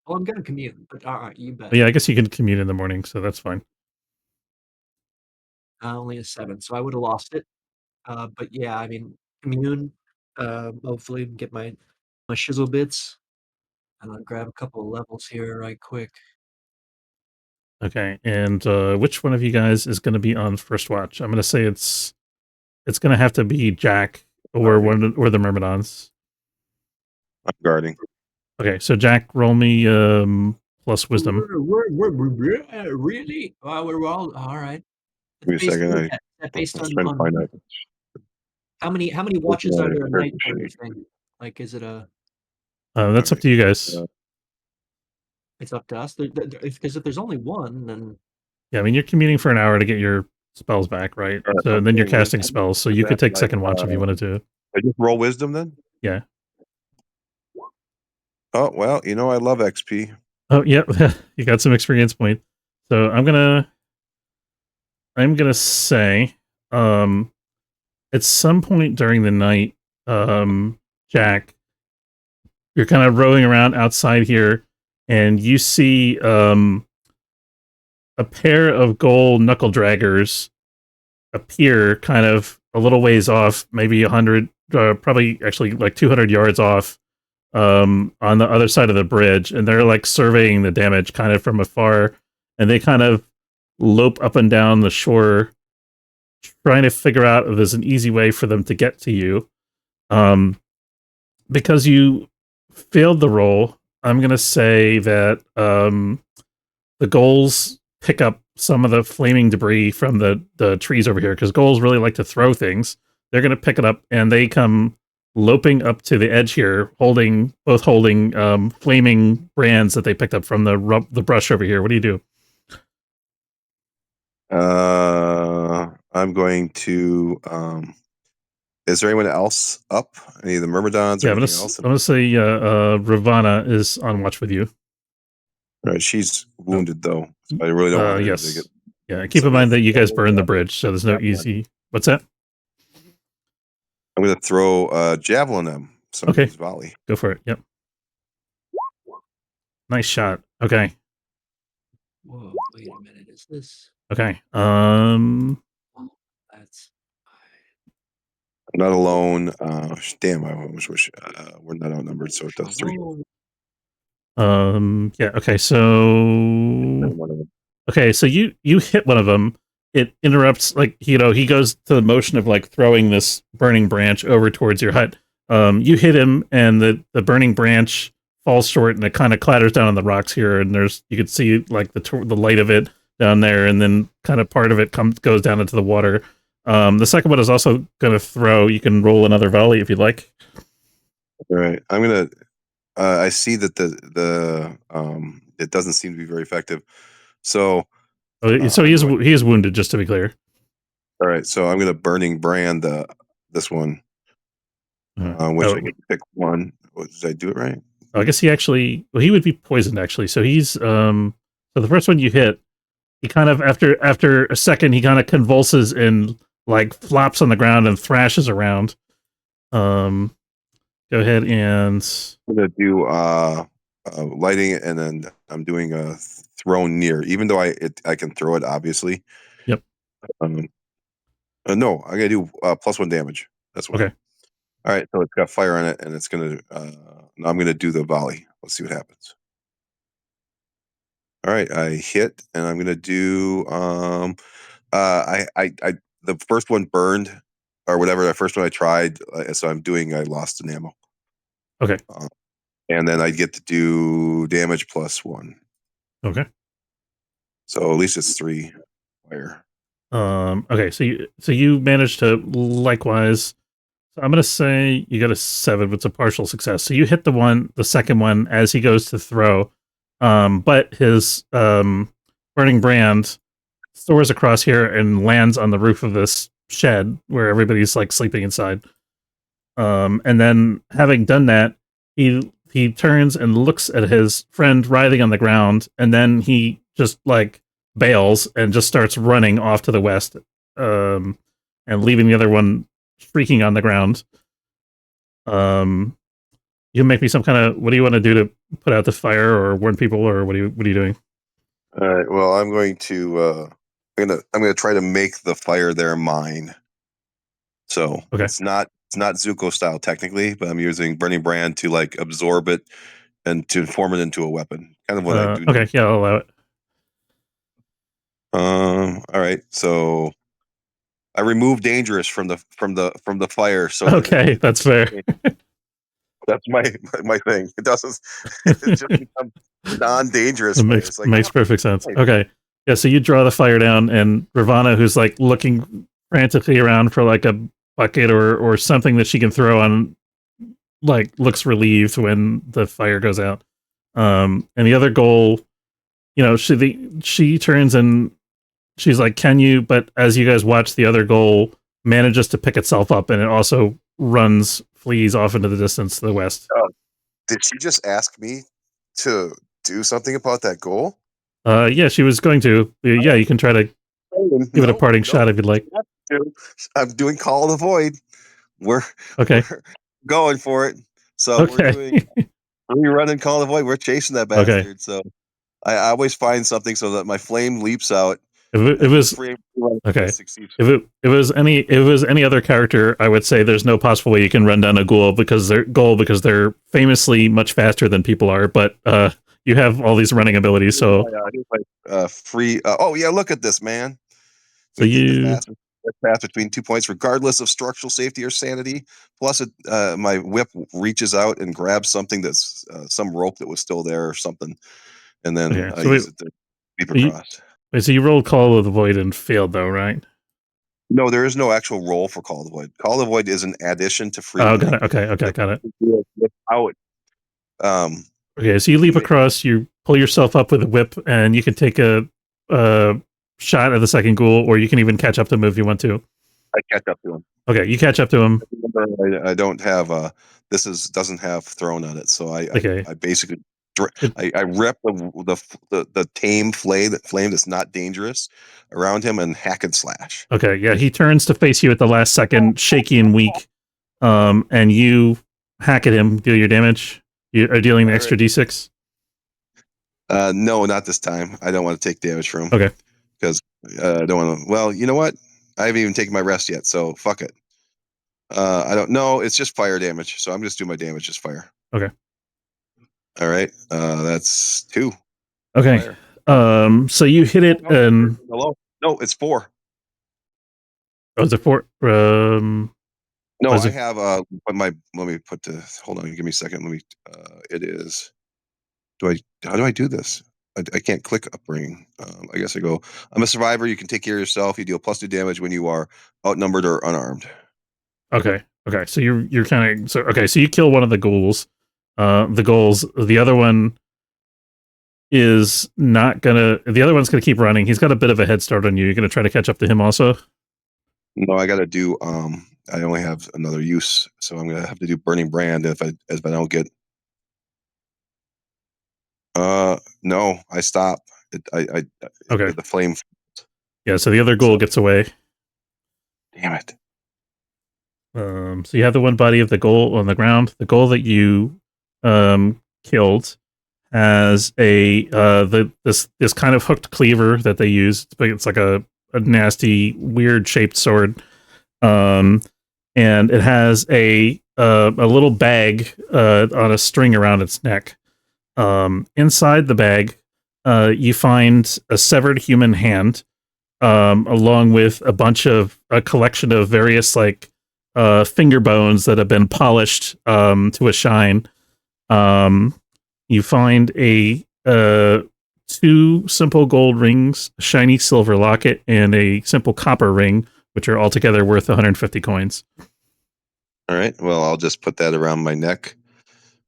Oh, I'm going to commune, but all right, you bet. Yeah, I guess you can commune in the morning, so that's fine. Only a 7, so I would have lost it. But yeah, I mean, commune. Hopefully, get my shizzle bits. And I'll grab a couple of levels here right quick. Okay, and which one of you guys is going to be on first watch? I'm going to say it's going to have to be Jack or the Myrmidons. I'm guarding. Okay, so Jack, roll me plus wisdom. We're really? We're all right. Give me a second. Based on trying to find out. How many watches are there a night on your thing? Like, is it a? That's up to you guys. It's up to us. Because if there's only one, then yeah, I mean you're commuting for an hour to get your spells back, right? So then you're casting spells, so you could take second watch if you wanted to. I just roll wisdom then? Yeah. Oh well, I love XP. Oh yeah, you got some experience point. So I'm gonna say, at some point during the night, Jack, you're kind of rowing around outside here, and you see a pair of gold knuckle draggers appear kind of a little ways off, maybe 100, probably actually like 200 yards off, on the other side of the bridge, and they're like surveying the damage kind of from afar, and they kind of lope up and down the shore, trying to figure out if there's an easy way for them to get to you. Because you failed the roll, I'm going to say that the ghouls pick up some of the flaming debris from the trees over here, because ghouls really like to throw things. They're going to pick it up, and they come loping up to the edge here, holding flaming brands that they picked up from the brush over here. What do you do? I'm going to. Is there anyone else up? Any of the Myrmidons? Yeah, I'm going to say Ravana is on watch with you. All right, she's wounded though. So I really don't want her to get. Yeah, keep in mind that you guys burned the bridge, so there's no easy. What's that? I'm going to throw a javelin at him. Somebody's volley. Go for it. Yep. Nice shot. Okay. Whoa! Wait a minute. Is this? Okay. That's. I'm not alone. Damn, I almost wish we're not outnumbered, so it does 3. Yeah. Okay. So. Okay. So you hit one of them. It interrupts. Like he goes to the motion of like throwing this burning branch over towards your hut. You hit him, and the burning branch falls short, and it kind of clatters down on the rocks here. And you can see like the light of it down there, and then kind of part of it goes down into the water. The second one is also going to throw. You can roll another volley if you'd like. All right, I'm gonna. I see that the it doesn't seem to be very effective. So, So he is wounded. Just to be clear. All right, so I'm gonna burning brand this one, which I get to pick one. Did I do it right? I guess he would be poisoned actually. So he's so the first one you hit, he kind of after a second he kind of convulses and like flops on the ground and thrashes around. Go ahead and I'm gonna do lighting, and then I'm doing a thrown near. Even though I can throw it, obviously. Yep. No, I'm gonna do +1 damage. That's what. Okay. All right, so it's got fire on it, and it's gonna. I'm gonna do the volley. Let's see what happens. All right, I hit, and I'm gonna do. The first one burned, or whatever. The first one I tried, so I lost an ammo. Okay. And then I get to do damage +1. Okay. So at least it's 3 fire. Okay, so you managed to likewise. So I'm gonna say you got a 7, but it's a partial success. So you hit the second one as he goes to throw, but his burning brand soars across here and lands on the roof of this shed where everybody's like sleeping inside. And then having done that, he turns and looks at his friend writhing on the ground, and then he just like bails and just starts running off to the west, and leaving the other one shrieking on the ground. You make me some kind of. What do you want to do to put out the fire or warn people, or what are you doing? All right. Well, I'm going to. I'm gonna try to make the fire there mine. So Okay. it's not Zuko style technically, but I'm using burning brand to like absorb it and to form it into a weapon. Kind of what I do. Okay. Yeah, I'll allow it. All right. So I remove dangerous from the fire. So okay, that's fair. That's my thing. It doesn't. It just becomes non-dangerous. It makes perfect sense. Okay, yeah. So you draw the fire down, and Ravana, who's like looking frantically around for like a bucket or something that she can throw on, like looks relieved when the fire goes out. And the other goal, she turns and she's like, "Can you?" But as you guys watch, the other goal manages to pick itself up, and it also flees off into the distance to the west. Did she just ask me to do something about that goal? Yeah, she was going to. Yeah, you can try to give it a parting shot if you'd like. I'm doing Call of the Void. We're going for it. So we're doing rerunning Call of the Void. We're chasing that bastard. Okay. So I always find something so that my flame leaps out. If it was any other character, I would say there's no possible way you can run down a ghoul because they're famously much faster than people are. But you have all these running abilities, so free. Oh yeah, look at this, man. So you pass between 2 points, regardless of structural safety or sanity. Plus, my whip reaches out and grabs something that's some rope that was still there or something, and then I use it to leap across. Wait, so you rolled Call of the Void and failed, though, right? No, there is no actual roll for Call of the Void. Call of the Void is an addition to free. Oh, got it. Okay, got it. Without, okay, so you leap across, you pull yourself up with a whip, and you can take a shot at the second ghoul, or you can even catch up to him if you want to. I catch up to him. Okay, you catch up to him. I don't have doesn't have thrown on it, so I basically I rip the tame flame that's not dangerous around him and hack and slash. Okay, yeah, he turns to face you at the last second, shaky and weak, and you hack at him, deal your damage. You are dealing the extra d6. No, not this time. I don't want to take damage from him. Okay, because I don't want to. Well, you know what? I haven't even taken my rest yet, so fuck it. I don't know. It's just fire damage, so I'm just doing my damage as fire. Okay. All right. That's 2. Okay. So you hit it and hello. No, it's 4. oh, is it 4? No, was I it- have but let me put the hold on, give me a second. Let me it is how do I do this? I can't click upbringing. I guess I go, I'm a survivor, you can take care of yourself, you deal +2 damage when you are outnumbered or unarmed. Okay. So you're kind of so you kill one of the ghouls. The other one is not gonna. The other one's gonna keep running. He's got a bit of a head start on you. You're gonna try to catch up to him also. No, I gotta do I only have another use, so I'm gonna have to do burning brand if I don't get no, I stop. Okay. The flame. Yeah. So the other ghoul gets away. Damn it. So you have the one body of the ghoul on the ground. The ghoul that you killed has this kind of hooked cleaver that they use. It's like a nasty, weird shaped sword. And it has a little bag on a string around its neck. Inside the bag, you find a severed human hand, along with a collection of various finger bones that have been polished to a shine. You find a 2 simple gold rings, a shiny silver locket, and a simple copper ring, which are altogether worth 150 coins. All right. Well, I'll just put that around my neck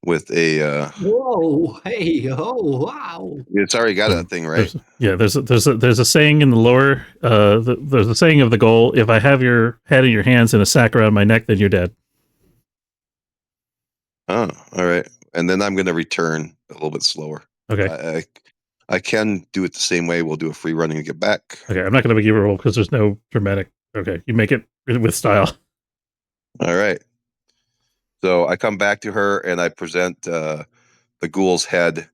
with a. Whoa! Hey! Oh! Wow! It's already got that thing, right? There's a saying in the lore. There's a saying of the goal: if I have your head in your hands and a sack around my neck, then you're dead. Oh, all right. And then I'm going to return a little bit slower. Okay. I can do it the same way. We'll do a free running to get back. Okay. I'm not going to make you roll because there's no dramatic. Okay. You make it with style. All right. So I come back to her and I present the ghoul's head,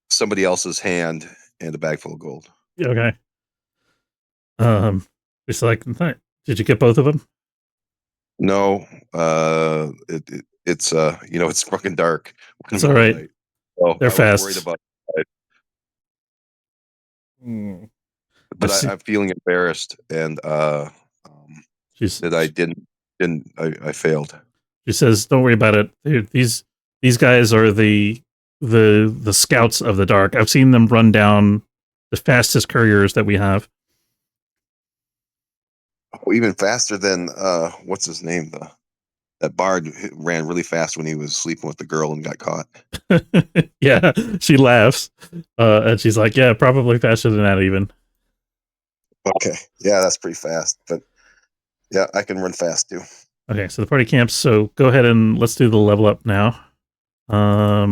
somebody else's hand, and a bag full of gold. Okay. It's like, did you get both of them? No. It's it's fucking dark. It's all right. So they're fast. Worried about it. But I'm feeling embarrassed and that I failed. She says, "Don't worry about it. These guys are the scouts of the dark. I've seen them run down the fastest couriers that we have. Oh, even faster than what's his name? That bard ran really fast when he was sleeping with the girl and got caught. Yeah, she laughs, and she's like, "Yeah, probably faster than that even." Okay, yeah, that's pretty fast, but yeah, I can run fast too. Okay, so the party camps. So go ahead and let's do the level up now. I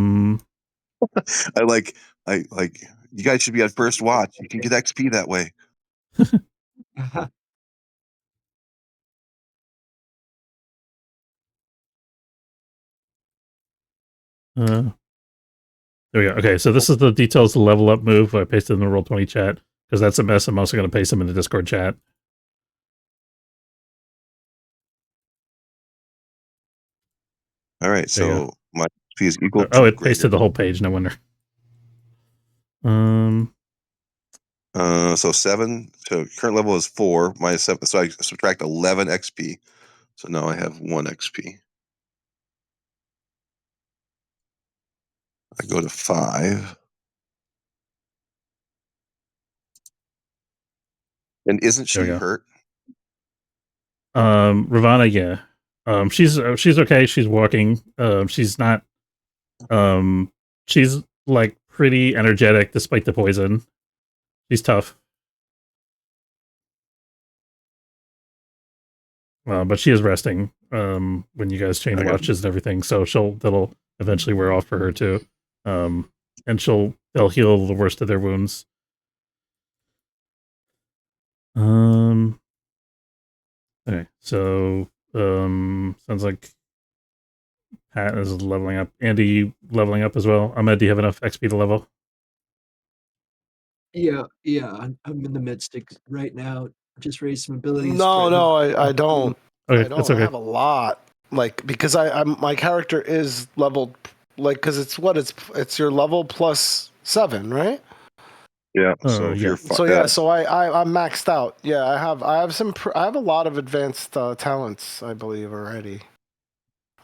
like you guys should be on first watch. You can get XP that way. There we go. Okay, so this is the details of the level up move. I pasted in the Roll20 chat because that's a mess. I'm also going to paste them in the Discord chat. All right, so my XP is equal to. Oh, it pasted the whole page. No wonder. So 7. So current level is 4 minus 7. So I subtract 11 XP. So now I have 1 XP. I go to 5. And isn't she hurt? Ravana, yeah. She's okay. She's walking. She's not. She's like pretty energetic despite the poison. She's tough. But she is resting. When you guys change watches and everything, so that'll eventually wear off for her too. And they'll heal the worst of their wounds. Okay, so sounds like Pat is leveling up. Andy, you leveling up as well? Ahmed, do you have enough XP to level? Yeah, I'm in the midst right now. Just raised some abilities. No, I don't. Okay, I don't have a lot. Like because my character is leveled like, because it's your level plus 7, right? Yeah. So if yeah. you're So yeah, so I'm maxed out. Yeah, I have a lot of advanced talents, I believe, already.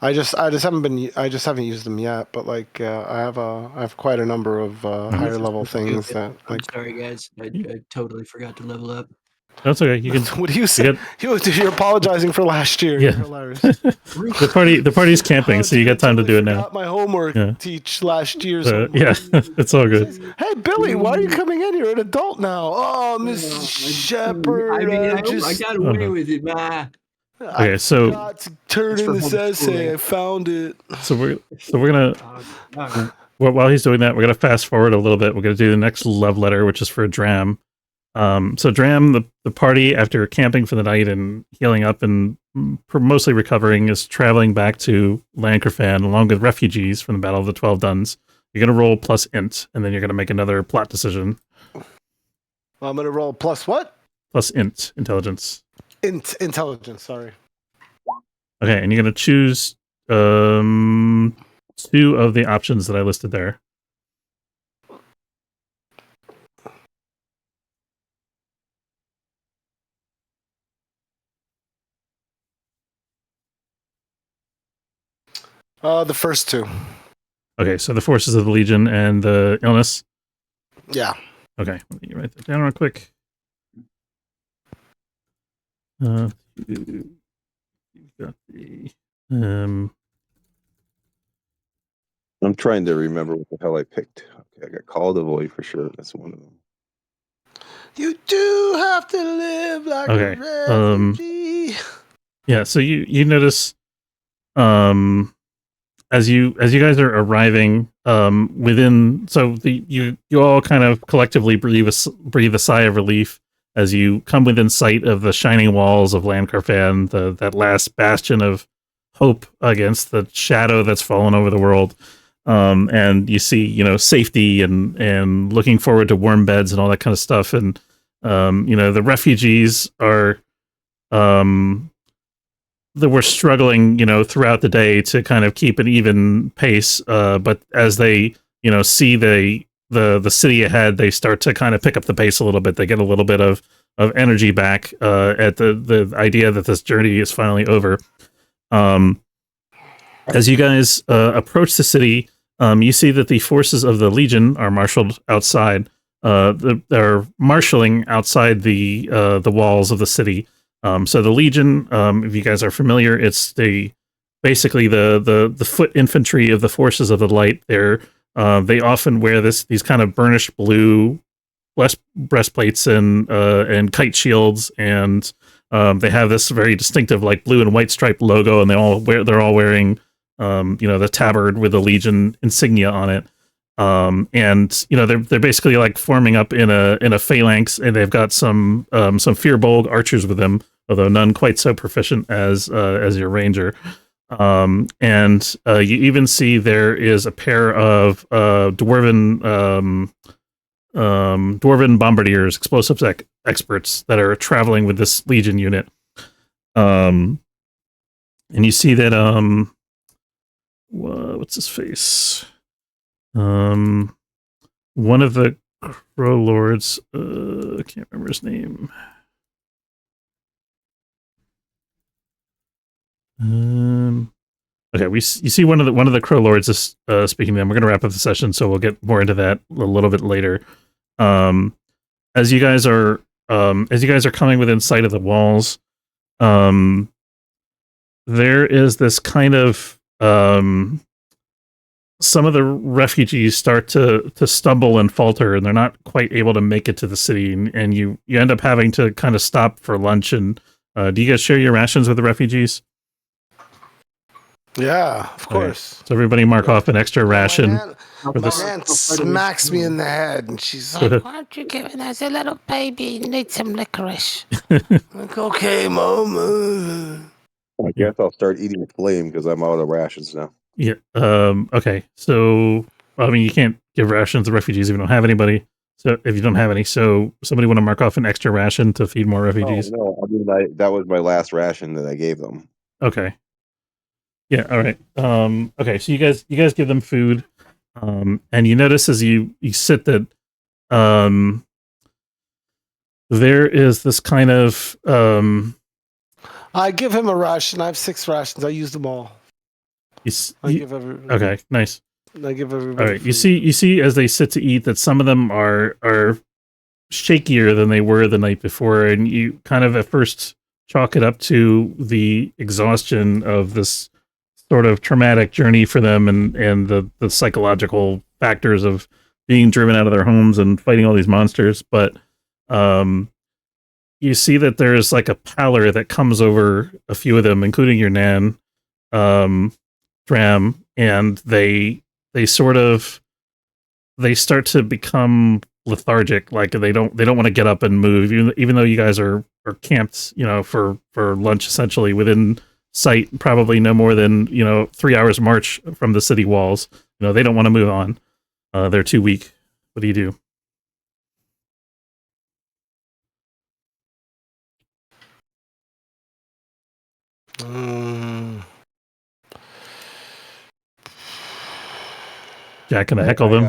I just haven't used them yet, but like I have quite a number of higher level things that I'm like. sorry, guys. I totally forgot to level up. That's okay. You can. What do you say? You're apologizing for last year. Yeah. You're hilarious. the party's camping, so you got time to do it now. Forgot my homework. Yeah. Teach last year's homework. Yeah, it's all good. Hey Billy, why are you coming in? You're an adult now. Oh, Miss Shepard. I mean, I got away with it, man. Okay, so I got to turn in this essay. I found it. So we're gonna while he's doing that, we're gonna fast forward a little bit. We're gonna do the next love letter, which is for Dram. So Dram, the party, after camping for the night and healing up and mostly recovering, is traveling back to Lankerfan along with refugees from the Battle of the 12 Duns. You're gonna roll plus int, and then you're gonna make another plot decision. I'm gonna roll plus what? Plus int, intelligence. Intelligence, sorry. Okay, and you're gonna choose 2 of the options that I listed there. The first 2. Okay, so the forces of the Legion and the illness. Yeah. Okay, let me write that down real quick. Got the I'm trying to remember what the hell I picked. Okay, I got Call of the Void for sure. That's one of them. You do have to live like a refugee. Yeah, so you notice as you guys are arriving within, so you all kind of collectively breathe a sigh of relief as you come within sight of the shining walls of Lankarfan, that last bastion of hope against the shadow that's fallen over the world. And you see, safety and looking forward to warm beds and all that kind of stuff. And the refugees are that were struggling, throughout the day to kind of keep an even pace. But as they, see the city ahead, they start to kind of pick up the pace a little bit. They get a little bit of energy back at the idea that this journey is finally over. As you guys approach the city, you see that the forces of the Legion are marshaled outside. They're marshaling outside the walls of the city. So the Legion, if you guys are familiar, it's basically the foot infantry of the forces of the light. They often wear these kind of burnished blue breastplates and kite shields, and they have this very distinctive like blue and white striped logo, and they're all wearing the tabard with the Legion insignia on it. And they're basically like forming up in a phalanx, and they've got some Fearbold archers with them, although none quite so proficient as your ranger. And you even see there is a pair of dwarven bombardiers, explosives experts that are traveling with this Legion unit. And you see that what's his face? One of the Crow Lords, I can't remember his name. Okay, you see one of the Crow Lords is speaking to them. We're gonna wrap up the session, so we'll get more into that a little bit later. As you guys are coming within sight of the walls, there is this kind of some of the refugees start to stumble and falter, and they're not quite able to make it to the city, and you end up having to kind of stop for lunch. And do you guys share your rations with the refugees? Yeah, of course. So everybody mark off an extra ration. My aunt smacks me in the head, and she's like, "Why aren't you giving us a little baby? You need some licorice." Like, okay, Mom. I guess I'll start eating flame because I'm out of rations now. Yeah. Okay. So, I mean, you can't give rations to refugees if you don't have anybody. So, if you don't have any, so somebody want to mark off an extra ration to feed more refugees? Oh, no, I mean, that was my last ration that I gave them. Okay. Yeah. All right. Okay. So you guys give them food, and you notice as you sit that there is this kind of I give him a ration. I have 6 rations. I use them all. Okay. Nice. I give everybody. All right. Food. You see as they sit to eat that some of them are shakier than they were the night before, and you kind of at first chalk it up to the exhaustion of this sort of traumatic journey for them, and the psychological factors of being driven out of their homes and fighting all these monsters. But you see that there's like a pallor that comes over a few of them, including your Nan, Dram, and they start to become lethargic. Like they don't want to get up and move, even though you guys are camped, for lunch essentially within sight, probably no more than 3 hours march from the city walls. They don't want to move on. They're too weak. What do you do? Jack, can I heckle them?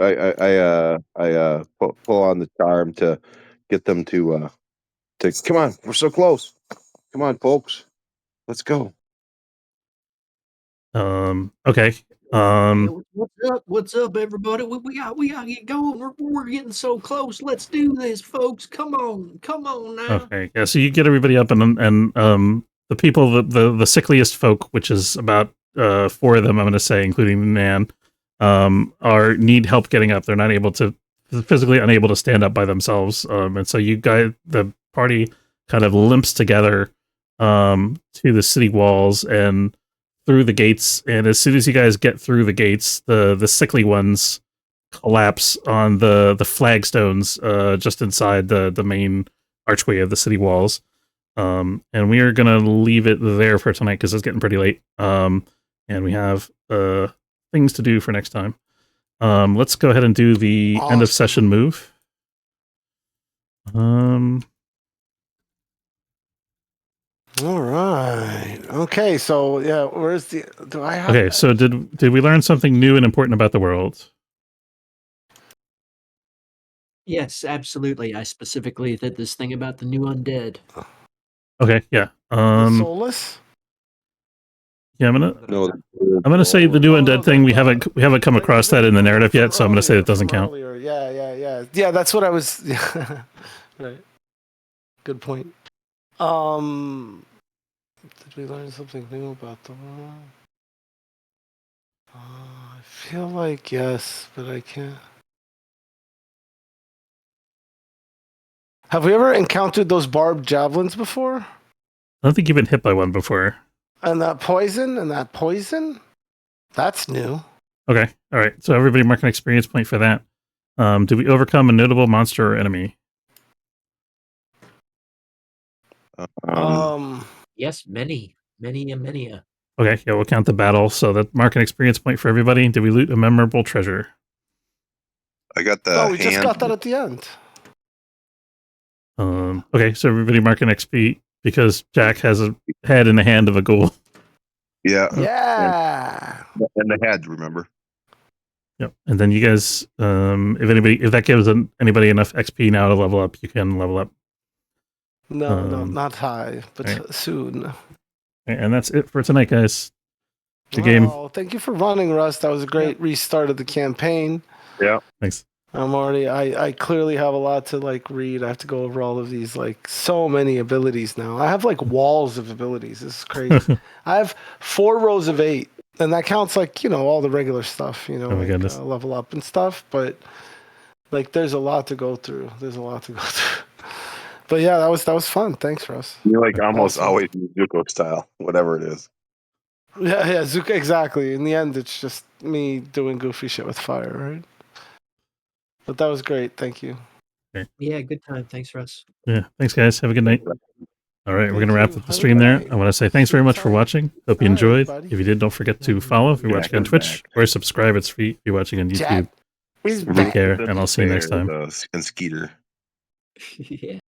I pull on the charm to get them to come on. We're so close. Come on, folks. Let's go. Okay. What's up, everybody? We got to get going. We're getting so close. Let's do this, folks. Come on now. Okay. Yeah. So you get everybody up, and the people, the sickliest folk, which is about 4 of them, I'm going to say, including Nan, need help getting up. They're not able to, physically unable to stand up by themselves. And so the party kind of limps together to the city walls and through the gates. And as soon as you guys get through the gates, the sickly ones collapse on the flagstones just inside the main archway of the city walls. And we are gonna leave it there for tonight because it's getting pretty late. And we have things to do for next time. Let's go ahead and do the end of session move. All right. Okay. So yeah, where's the? Do I have? Okay. So did we learn something new and important about the world? Yes, absolutely. I specifically did this thing about the new undead. Okay. Yeah. Soulless. Yeah, I'm gonna say the new undead thing. We haven't come across that in the narrative yet, so I'm gonna say it doesn't count. Yeah. That's what I was. Right. Good point. Did we learn something new about the world? I feel like yes, but I can't. Have we ever encountered those barbed javelins before? I don't think you've been hit by one before. And that poison? That's new. Okay. All right. So everybody mark an experience point for that. Did we overcome a notable monster or enemy? Yes, many. Okay. Yeah, we'll count the battle. So that mark an experience point for everybody. Did we loot a memorable treasure? I got the. We just got that at the end. Okay. So everybody mark an XP because Jack has a head in the hand of a ghoul. Yeah. And the head, remember? Yep. And then you guys, if that gives anybody enough XP now to level up, you can level up. No, not high, but right. Soon. And that's it for tonight, guys. The game. Thank you for running, Russ. That was a great restart of the campaign. Yeah. Thanks. I clearly have a lot to read. I have to go over all of these, so many abilities now. I have walls of abilities. This is crazy. I have 4 rows of 8, and that counts all the regular stuff, oh my goodness. Level up and stuff. But there's a lot to go through. But yeah, that was fun. Thanks, Russ. You're almost always Zuko style, whatever it is. Yeah, Zuko, exactly. In the end, it's just me doing goofy shit with fire, right? But that was great. Thank you. Okay. Yeah, good time. Thanks, Russ. Yeah, thanks, guys. Have a good night. All right, we're going to wrap up the stream there. I want to say thanks very much for watching. Hope you enjoyed. If you did, don't forget to follow if you're watching on Twitch, or subscribe. It's free if you're watching on YouTube. Take care, and I'll see you next time. And Skeeter. Yeah.